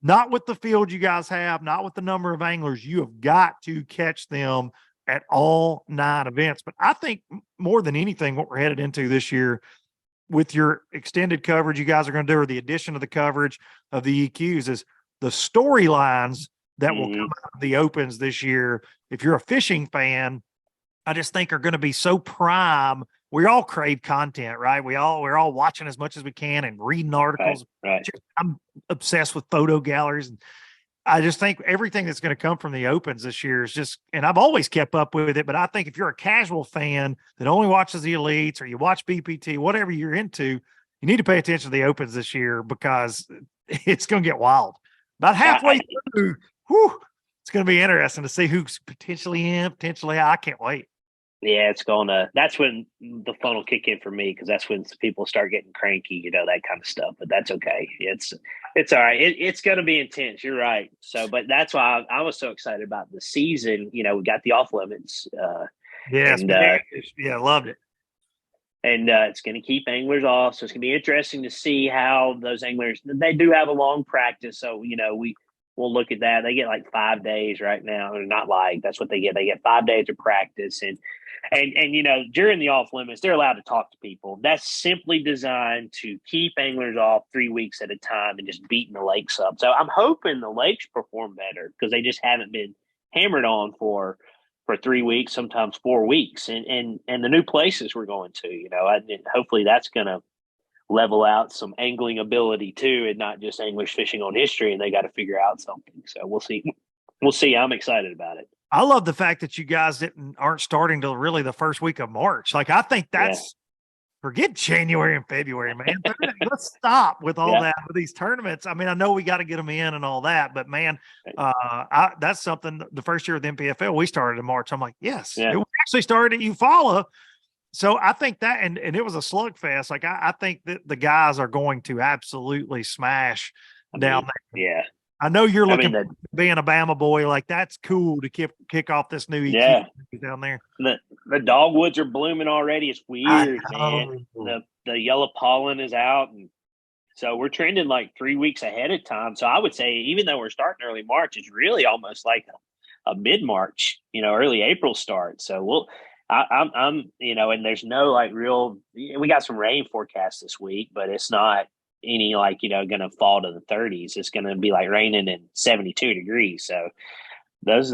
Not with the field you guys have, not with the number of anglers. You have got to catch them at all 9 events. But I think more than anything, what we're headed into this year with your extended coverage you guys are going to do, or the addition of the coverage of the EQs, is the storylines that will come out of the opens this year. If you're a fishing fan, I just think are going to be so prime. We all crave content, right? We're all watching as much as we can and reading articles. Right. I'm obsessed with photo galleries. And I just think everything that's going to come from the opens this year is just, and I've always kept up with it, but I think if you're a casual fan that only watches the elites or you watch BPT, whatever you're into, you need to pay attention to the opens this year because it's going to get wild. About halfway through, it's going to be interesting to see who's potentially in, potentially out. I can't wait. Yeah, that's when the fun will kick in for me, because that's when people start getting cranky, that kind of stuff. But that's okay. It's all right. It's going to be intense. You're right. So, but that's why I was so excited about the season. We got the off limits. Yes. Loved it. And it's going to keep anglers off. So it's going to be interesting to see how those anglers, they do have a long practice. So, we'll look at that. They get like 5 days right now, or not like, that's what they get. They get 5 days of practice. And during the off limits, they're allowed to talk to people. That's simply designed to keep anglers off 3 weeks at a time and just beating the lakes up. So I'm hoping the lakes perform better, because they just haven't been hammered on for 3 weeks, sometimes 4 weeks. And the new places we're going to, hopefully that's going to level out some angling ability too, and not just anglers fishing on history and they got to figure out something. So we'll see. I'm excited about it. I love the fact that you guys aren't starting till really the first week of March. Like, I think that's forget January and February, man. Let's stop with all that with these tournaments. I mean, I know we got to get them in and all that, but man, that's something. The first year of the MPFL, we started in March. I'm like, yes, it actually started at Eufaula. So I think that, and it was a slugfest. Like, I think that the guys are going to absolutely smash down there. Yeah. I know you're looking at being a Bama boy. Like, that's cool to kick off this new EQ down there. The dogwoods are blooming already. It's weird, man. The yellow pollen is out. And so we're trending like 3 weeks ahead of time. So I would say, even though we're starting early March, it's really almost like a mid-March, early April start. So I'm and there's no like real, we got some rain forecast this week, but it's not any like, going to fall to the 30s. It's going to be like raining in 72 degrees. So those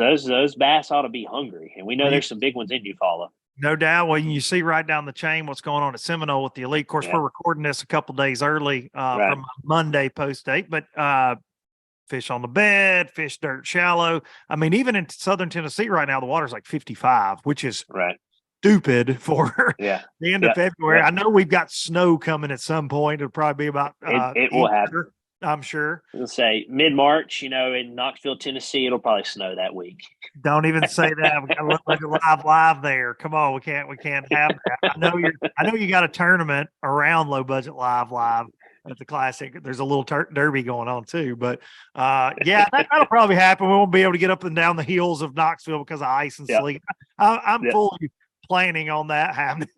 bass ought to be hungry. And we know there's some big ones in Eufaula. No doubt. Well, you see right down the chain what's going on at Seminole with the elite. Of course, we're recording this a couple days early from Monday post date, but fish on the bed, fish dirt shallow. I mean, even in southern Tennessee right now, the water's like 55, which is stupid for the end of February. I know we've got snow coming at some point. It'll probably be about it will happen. I'm sure. We'll say mid-March, in Knoxville, Tennessee, it'll probably snow that week. Don't even say that. We got to look like live there. Come on, we can't have that. I know you got a tournament around low budget live at the Classic. There's a little derby going on too, but that'll probably happen. We won't be able to get up and down the hills of Knoxville because of ice and sleet. I'm fully planning on that happening.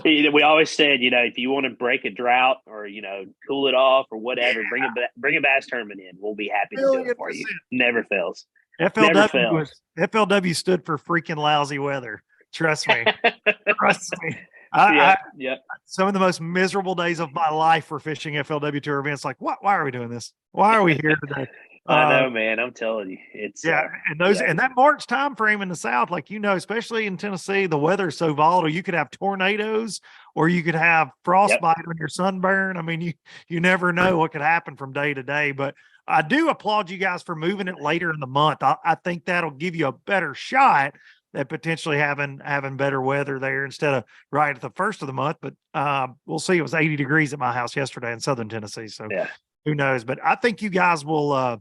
We always said, if you want to break a drought or, cool it off or whatever, bring a bass tournament in. We'll be happy to do it for you. Never fails. Never FLW fails. FLW stood for freaking lousy weather. Trust me. Trust me. Yep. Some of the most miserable days of my life were fishing FLW tour events. Like, what? Why are we doing this? Why are we here today? I know, man. I'm telling you, it's and that March time frame in the South, like especially in Tennessee, the weather is so volatile. You could have tornadoes, or you could have frostbite on your sunburn. I mean, you never know what could happen from day to day. But I do applaud you guys for moving it later in the month. I think that'll give you a better shot at potentially having better weather there instead of right at the first of the month. But we'll see. It was 80 degrees at my house yesterday in Southern Tennessee, so who knows? But I think you guys will.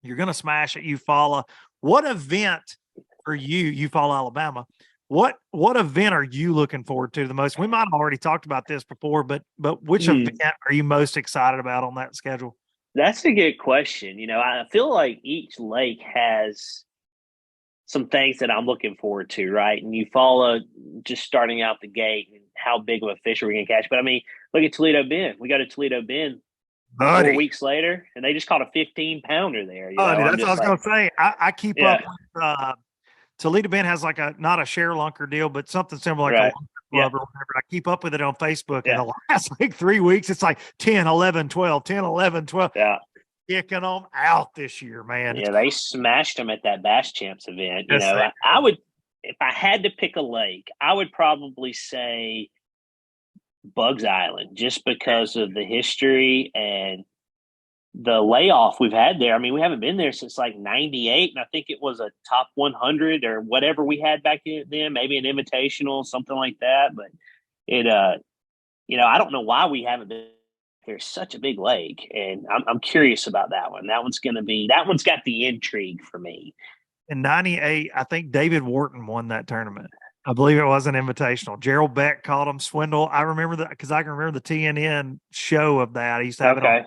You're going to smash at Eufaula. What event for you, Eufaula, Alabama? What event are you looking forward to the most? We might have already talked about this before, but which event are you most excited about on that schedule? That's a good question. I feel like each lake has some things that I'm looking forward to, right? And Eufaula just starting out the gate and how big of a fish are we going to catch? But I mean, look at Toledo Bend. We go to Toledo Bend 4 weeks later, and they just caught a 15-pounder there. Dude, that's what I was going to say. I keep up with Toledo Bend has like not a share lunker deal, but something similar, like a lunker club or whatever. I keep up with it on Facebook. And the last like 3 weeks, it's like 10, 11, 12, 10, 11, 12. Yeah. Kicking them out this year, man. Yeah, they smashed them at that Bass Champs event. I would, if I had to pick a lake, I would probably say Bugs Island, just because of the history and the layoff we've had there. I mean, we haven't been there since like 98, and I think it was a top 100 or whatever we had back then, maybe an invitational, something like that. But it, I don't know why we haven't been. There's such a big lake, and I'm curious about that one. That one's got the intrigue for me. In 98, I think David Wharton won that tournament. I believe it was an invitational. Gerald Beck called him Swindle. I remember that because I can remember the TNN show of that. I used to have it on,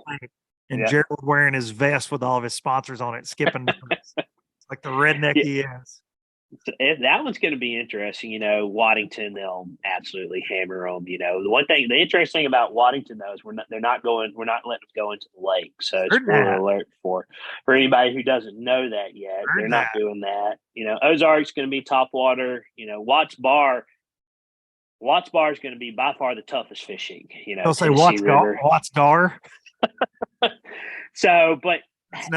and Gerald wearing his vest with all of his sponsors on it, skipping like the redneck he is. That one's going to be interesting. Waddington, they'll absolutely hammer them. The interesting thing about Waddington though is we're not letting them go into the lake. So it's spoiler alert for anybody who doesn't know that yet. They're not doing that. Ozark's going to be top water. Watts Bar is going to be by far the toughest fishing. They'll say Watts Dar. So, but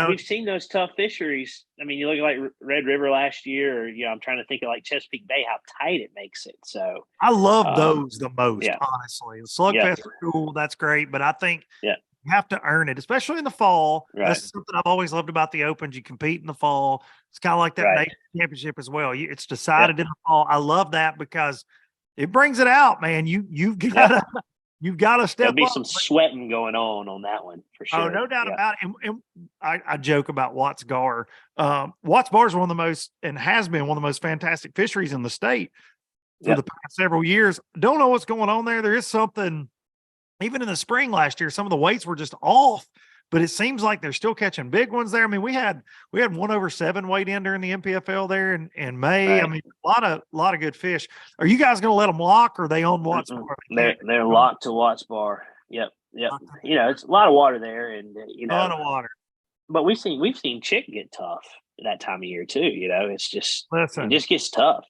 we've seen those tough fisheries. I mean, you look at like Red River last year, or I'm trying to think of like Chesapeake Bay, how tight it makes it. So I love those the most, honestly. The slugfest are cool, that's great, but I think you have to earn it, especially in the fall. Right. That's something I've always loved about the Opens. You compete in the fall. It's kind of like that Nation Championship as well. It's decided in the fall. I love that because it brings it out, man. You've got to step up. There'll be some sweating going on that one for sure. Oh, no doubt about it. And I joke about Watts Gar. Watts Bar is one of the most, and has been one of the most fantastic fisheries in the state for the past several years. Don't know what's going on there. There is something, even in the spring last year, some of the weights were just off, but it seems like they're still catching big ones there. I mean, we had 1/7 weight in during the MPFL there in May. Right. I mean, a lot of good fish. Are you guys going to let them lock, or are they on Watts Bar? They're locked to Watts Bar. Yep. It's a lot of water there, and a lot of water. But we've seen chick get tough that time of year too. It's just it just gets tough.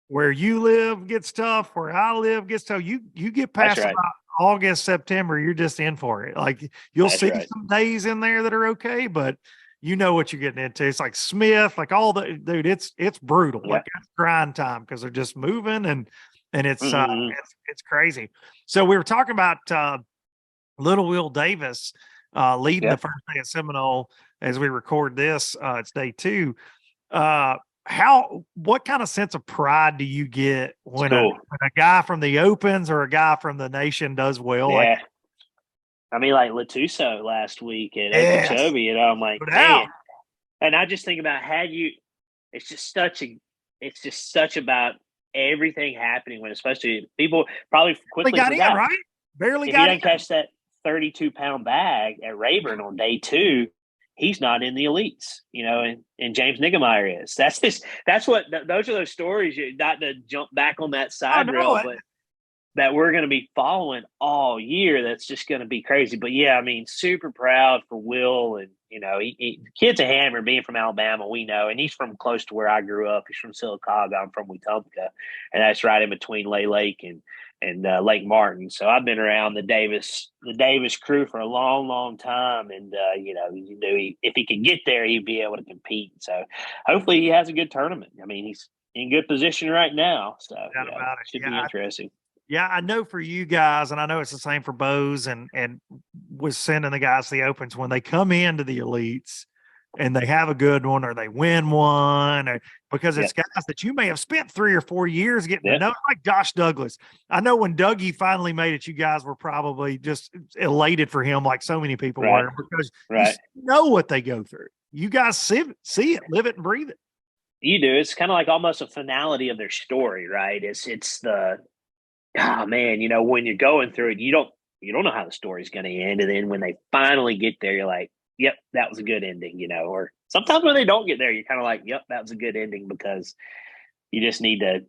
Where you live gets tough. Where I live gets tough. You get past about August, September, you're just in for it. Like you'll see some days in there that are okay, but you know what you're getting into. It's like Smith, like all the dude. It's brutal. Yep. Like it's grind time because they're just moving and it's it's crazy. So we were talking about Little Will Davis leading the first day at Seminole as we record this. It's day 2. What kind of sense of pride do you get when a guy from the Opens or a guy from the Nation does well? Yeah. I mean, like Latuso last week at Okeechobee, I'm like, man. And I just think about it's just such about everything happening when, especially people probably quickly got forgot. In, right? Barely if got you didn't catch that 32-pound bag at Rayburn on day 2, he's not in the elites, and James Niggemeyer is. Those are those stories. Not to jump back on that side rail, but that we're going to be following all year. That's just going to be crazy. But yeah, I mean, super proud for Will, and You know, the kid's a hammer. Being from Alabama, we know, and he's from close to where I grew up. He's from Sylacauga. I'm from Wetumpka, and that's right in between Lay Lake and Lake Martin. So I've been around the Davis crew for a long, long time, and you know, if he could get there, he'd be able to compete. So hopefully, he has a good tournament. I mean, he's in good position right now. So yeah, it should be interesting. Yeah, I know for you guys, and I know it's the same for Bose and was sending the guys to the Opens when they come into the elites and they have a good one or they win one, or because it's guys that you may have spent 3 or 4 years getting to know, like Josh Douglas. I know when Dougie finally made it, you guys were probably just elated for him, like so many people were, because you know what they go through. You guys see it, live it, and breathe it. You do. It's kind of like almost a finality of their story, right? It's the oh man, you know, when you're going through it, you don't know how the story's going to end, and then when they finally get there, you're like, yep, that was a good ending, you know. Or sometimes when they don't get there, you're kind of like, yep, that was a good ending, because you just need to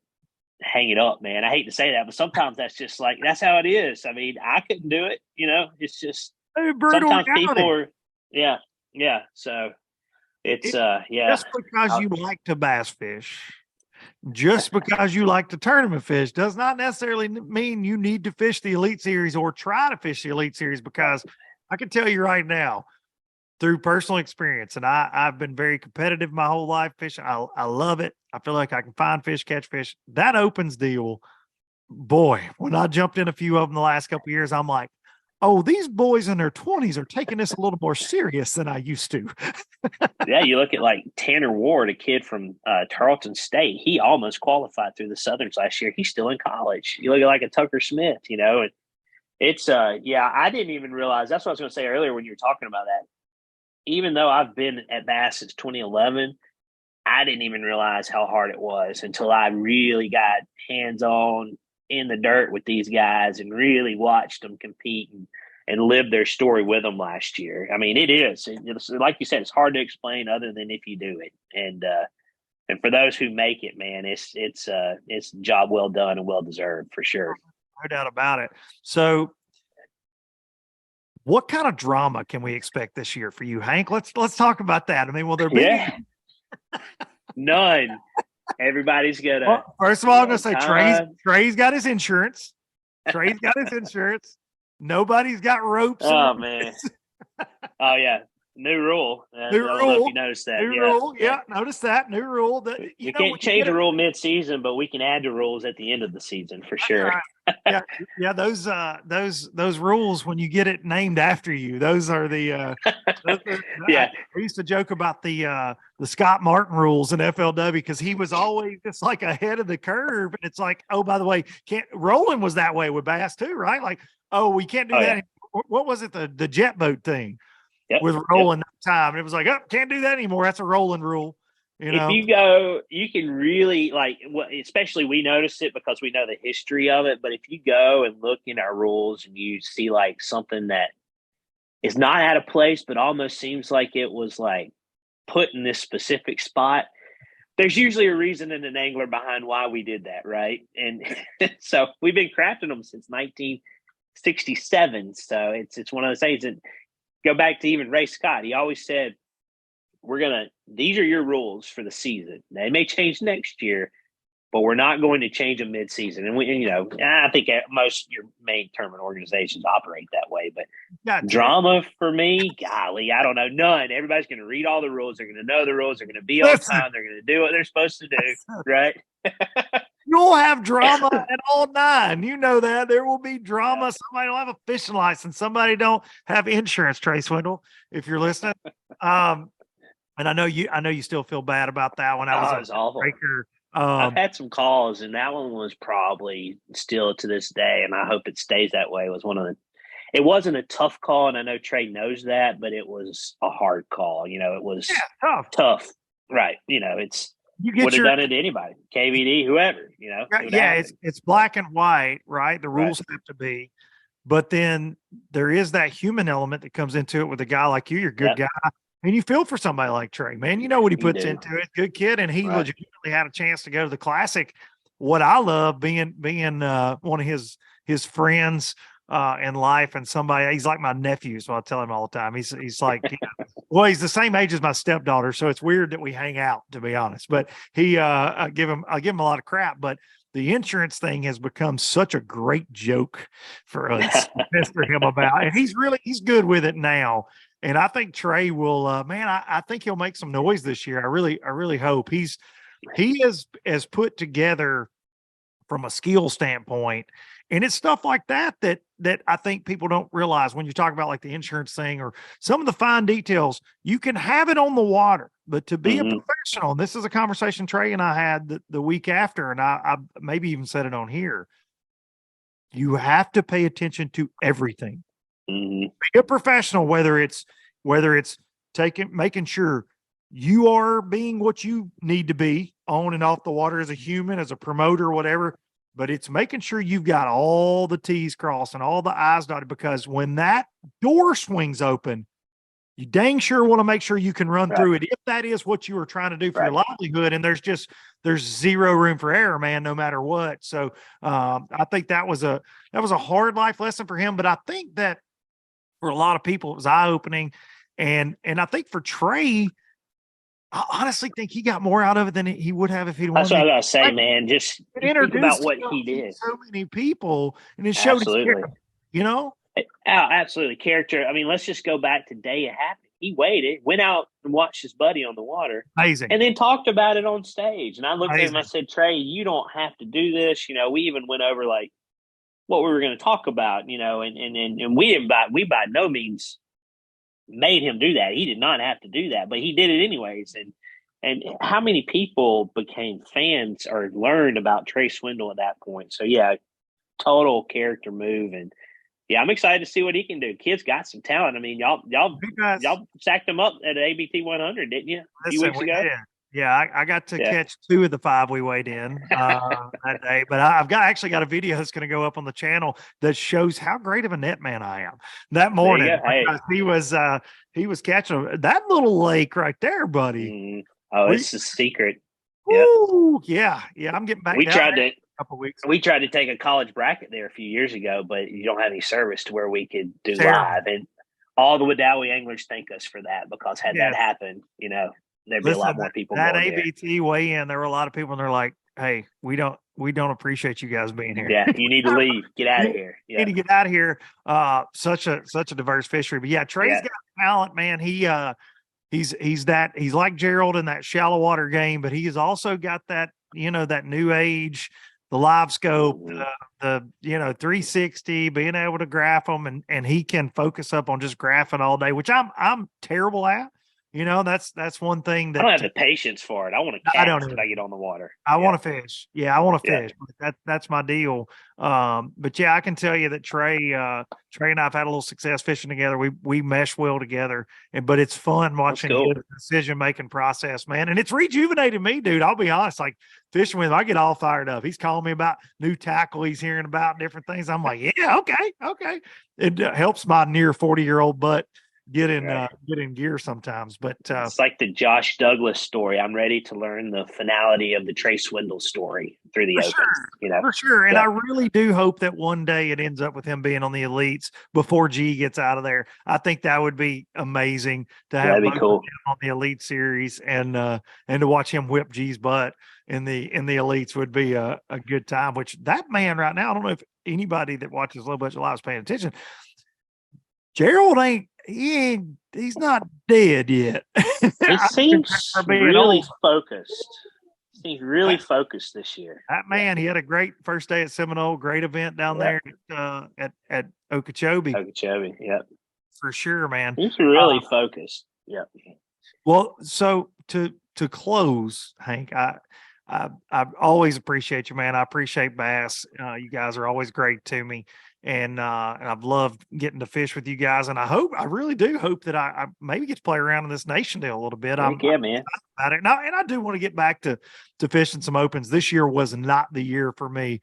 hang it up, man. I hate to say that, but sometimes that's just like, that's how it is. I mean, I couldn't do it, you know. It's just sometimes people are, yeah. So it's just because you like to bass fish. Just because you like to tournament fish does not necessarily mean you need to fish the Elite Series or try to fish the Elite Series, because I can tell you right now, through personal experience, and I've been very competitive my whole life fishing. I love it. I feel like I can find fish, catch fish. That Opens deal, boy, when I jumped in a few of them the last couple of years, I'm like, oh, these boys in their 20s are taking this a little more serious than I used to. Yeah, you look at like Tanner Ward, a kid from Tarleton State. He almost qualified through the Southerns last year. He's still in college. You look at like a Tucker Smith, you know, and it's I didn't even realize. That's what I was going to say earlier when you were talking about that. Even though I've been at Bass since 2011, I didn't even realize how hard it was until I really got hands-on in the dirt with these guys and really watched them compete and live their story with them last year. I mean, it's like you said, it's hard to explain other than if you do it. And for those who make it, man, it's a job well done and well deserved for sure. No doubt about it. So what kind of drama can we expect this year for you, Hank? Let's talk about that. I mean, will there be none? Everybody's gonna. Well, first of all, I'm gonna say Trey's got his insurance. Trey's got his insurance. Nobody's got ropes. Oh man. Oh yeah. New rule. I don't know if you noticed that. New rule. Yeah, notice that. New rule. That you can't change a rule mid-season, but we can add the rules at the end of the season for sure. Yeah. Those rules, when you get it named after you, those are the. I used to joke about the Scott Martin rules in FLW, because he was always just like ahead of the curve, and it's like, oh, by the way, Roland was that way with bass too, right? Like, oh, we can't do that. Yeah. What was it? The jet boat thing. With rolling time, and it was like, oh, can't do that anymore. That's a rolling rule. You know? If you go, you can really especially we notice it because we know the history of it. But if you go and look in our rules and you see like something that is not out of place, but almost seems like it was like put in this specific spot, there's usually a reason and an angler behind why we did that, right? And so we've been crafting them since 1967. So it's one of those things that. Go back to even Ray Scott. He always said, these are your rules for the season. They may change next year, but we're not going to change them mid-season. And I think most your main tournament organizations operate that way. But drama for me, golly, I don't know, none. Everybody's going to read all the rules. They're going to know the rules. They're going to be on time. They're going to do what they're supposed to do, right? You'll have drama at all 9. You know that. There will be drama. Somebody don't have a fishing license. Somebody don't have insurance, Trey Swindle, if you're listening. And I know you still feel bad about that one. That was awful. Breaker. I've had some calls, and that one was probably still to this day, and I hope it stays that way. It wasn't a tough call, and I know Trey knows that, but it was a hard call. You know, it was tough. Right. You know, would have done it to anybody, KVD, whoever, you know. Yeah, it's black and white, right? The rules have to be. But then there is that human element that comes into it with a guy like you. You're a good guy. And you feel for somebody like Trey, man. You know what he puts into it. Good kid. And he legitimately had a chance to go to the Classic. What I love being one of his friends in life, and somebody, he's like my nephew, so I tell him all the time. He's like, Well, he's the same age as my stepdaughter, so it's weird that we hang out, to be honest. But I give him a lot of crap. But the insurance thing has become such a great joke for us to pester him about, and he's good with it now. And I think Trey will, man. I think he'll make some noise this year. I really hope he has put together from a skill standpoint. And it's stuff like that I think people don't realize when you talk about like the insurance thing or some of the fine details. You can have it on the water, but to be a professional, and this is a conversation Trey and I had the week after, and I maybe even said it on here. You have to pay attention to everything. Be a professional, whether it's making sure you are being what you need to be on and off the water as a human, as a promoter, whatever. But it's making sure you've got all the T's crossed and all the I's dotted, because when that door swings open, you dang sure want to make sure you can run through it if that is what you are trying to do for your livelihood. And there's zero room for error, man, no matter what. So I think that was a hard life lesson for him. But I think that for a lot of people, it was eye-opening. And I think for Trey, I honestly think he got more out of it than he would have if he'd won. That's what I gotta say, man. Just think about what he did. So many people, and it showed his character, Absolutely. Character. I mean, let's just go back to day it happened. He waited, went out and watched his buddy on the water. Amazing. And then talked about it on stage. And I looked at him and I said, Trey, you don't have to do this. We even went over like what we were going to talk about, and we by no means made him do that. He did not have to do that, but he did it anyways. And how many people became fans or learned about Trey Swindle at that point? So yeah, total character move. And yeah, I'm excited to see what he can do. Kid's got some talent. I mean, y'all sacked him up at ABT 100, didn't you? A few weeks ago. Yeah, I got to catch 2 of the 5 we weighed in that day. But I've actually got a video that's going to go up on the channel that shows how great of a net man I am. That morning, he was catching that little lake right there, buddy. It's a secret. Ooh, yeah. I'm getting back. We tried to. Couple weeks. We tried to take a college bracket there a few years ago, but you don't have any service to where we could do live. And all the Wadowee anglers thank us for that, because had that happened, there'd be a lot more people. That ABT weigh-in, there were a lot of people, and they're like, "Hey, we don't appreciate you guys being here. Yeah, you need to leave. Get out of here. You need to get out of here." Such a diverse fishery, but yeah, Trey's got talent, man. He's like Gerald in that shallow water game, but he's also got that that new age. The live scope, the 360, being able to graph them, and he can focus up on just graphing all day, which I'm terrible at. That's one thing that I don't have the patience for it. I want to cast when I get on the water. I want to fish. Yeah, I want to fish. That's my deal. But yeah, I can tell you that Trey and I've had a little success fishing together. We mesh well together, but it's fun watching the decision making process, man. And it's rejuvenated me, dude. I'll be honest. Like fishing with him, I get all fired up. He's calling me about new tackle he's hearing about, different things. I'm like, yeah, okay. It helps my near 40-year-old butt get in gear sometimes. But it's like the Josh Douglas story. I'm ready to learn the finality of the Trey Swindle story through the Opens. For sure. And I really do hope that one day it ends up with him being on the elites before G gets out of there. I think that would be amazing to have him on the elite series, and to watch him whip G's butt in the elites would be a good time. Which that man right now, I don't know if anybody that watches Low Budget Live is paying attention. Gerald he's not dead yet. He seems really focused. Seems really focused this year. That man, he had a great first day at Seminole, great event down there at Okeechobee. Okeechobee, for sure, man. He's really focused. Yeah. Well, so to close, Hank, I always appreciate you, man. I appreciate Bass. You guys are always great to me. And I've loved getting to fish with you guys. And I really do hope that I maybe get to play around in this nation deal a little bit. Man. About it. Now, and I do want to get back to fishing some opens. This year was not the year for me,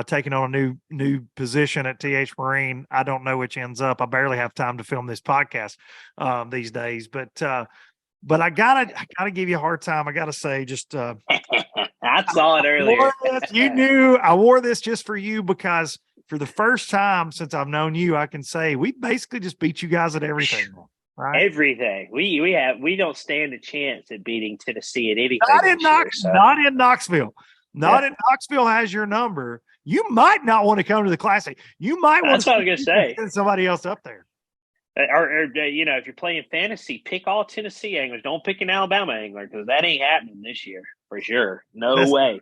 taking on a new position at TH Marine. I don't know which ends up. I barely have time to film this podcast these days, but I gotta give you a hard time. I gotta say, just I saw it earlier. You knew I wore this just for you, because for the first time since I've known you, I can say we basically just beat you guys at everything. Right. Everything. We don't stand a chance at beating Tennessee at anything Not this in year. So. Not in Knoxville. Not in Knoxville has your number. You might not want to come to the Classic. You might want That's to what I was gonna say. send somebody else up there. Or if you're playing fantasy, pick all Tennessee anglers. Don't pick an Alabama angler because that ain't happening this year for sure. No way.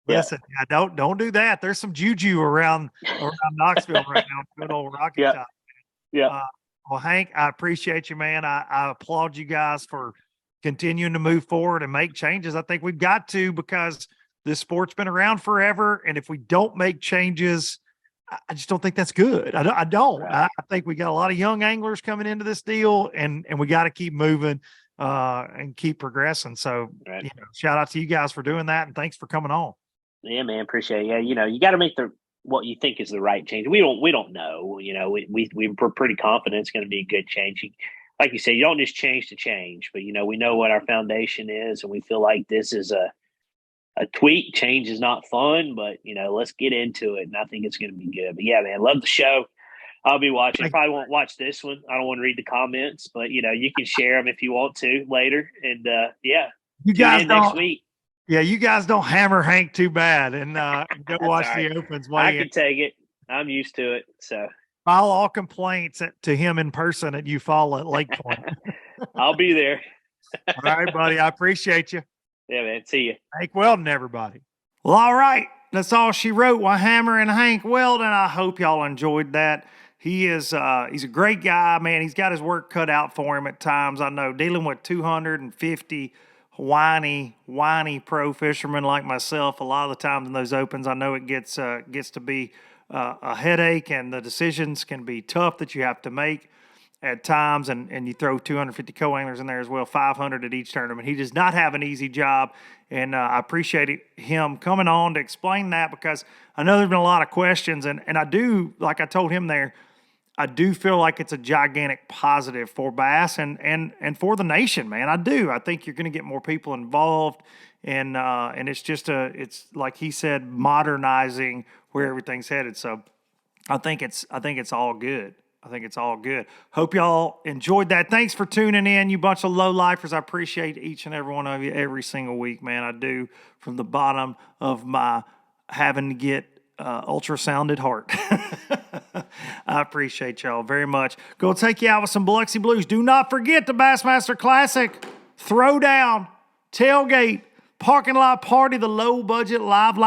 Listen, don't do that. There's some juju around Knoxville right now. Good old Rocky Top. Yeah. Well, Hank, I appreciate you, man. I applaud you guys for continuing to move forward and make changes. I think we've got to, because this sport's been around forever, and if we don't make changes, I just don't think that's good. I don't. Right. I think we got a lot of young anglers coming into this deal, and we got to keep moving and keep progressing. So, shout out to you guys for doing that, and thanks for coming on. Yeah, man, appreciate it. Yeah, you got to make what you think is the right change. We don't know. We're pretty confident it's going to be a good change. Like you said, you don't just change to change, but we know what our foundation is, and we feel like this is a tweak. Change is not fun, but let's get into it, and I think it's going to be good. But yeah, man, love the show. I'll be watching. Probably won't watch this one. I don't want to read the comments, but you can share them if you want to later. And you guys next week. Yeah, you guys don't hammer Hank too bad, and go watch the Opens. I can take it. I'm used to it. So file all complaints to him in person at Eufaula at Lake Point. I'll be there. All right, buddy. I appreciate you. Yeah, man. See you. Hank Weldon, everybody. Well, all right. That's all she wrote while hammering Hank Weldon. I hope y'all enjoyed that. He is he's a great guy, man. He's got his work cut out for him at times. I know, dealing with 250 whiny pro fishermen like myself, a lot of the times in those Opens, I know it gets to be a headache, and the decisions can be tough that you have to make at times, and you throw 250 co-anglers in there as well, 500 at each tournament. He does not have an easy job, and I appreciate him coming on to explain that, because I know there's been a lot of questions, and I do, like I told him there, I do feel like it's a gigantic positive for bass and for the nation, man. I do. I think you're going to get more people involved, and it's just it's like he said, modernizing where everything's headed. So I think it's all good. I think it's all good. Hope y'all enjoyed that. Thanks for tuning in, you bunch of low-lifers. I appreciate each and every one of you every single week, man. I do, from the bottom of my having to get ultrasounded heart. I appreciate y'all very much. Go take you out with some Biloxi Blues. Do not forget the Bassmaster Classic, Throwdown, Tailgate, Parking Lot Party, the low-budget live.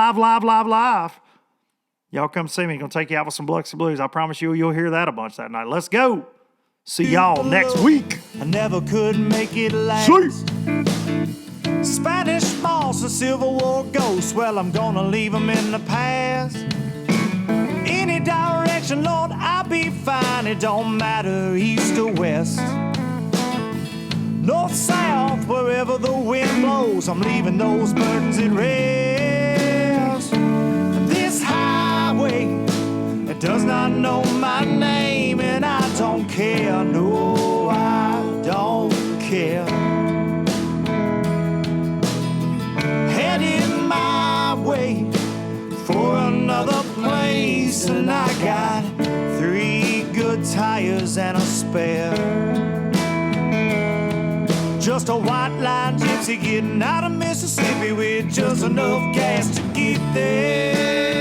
Y'all come see me. Gonna take you out with some Biloxi Blues. I promise you'll hear that a bunch that night. Let's go. See y'all next week. I never could make it last. Spanish moss and Civil War ghosts, well, I'm gonna leave them in the past. Any direction, Lord, I'll be fine. It don't matter east or west. North, south, wherever the wind blows, I'm leaving those burdens at rest. This highway, it does not know my name, and I don't care. No, I don't care. Heading my way for another place, and I got 3 good tires and a spare. Just a white line gypsy getting out of Mississippi with just enough gas to get there.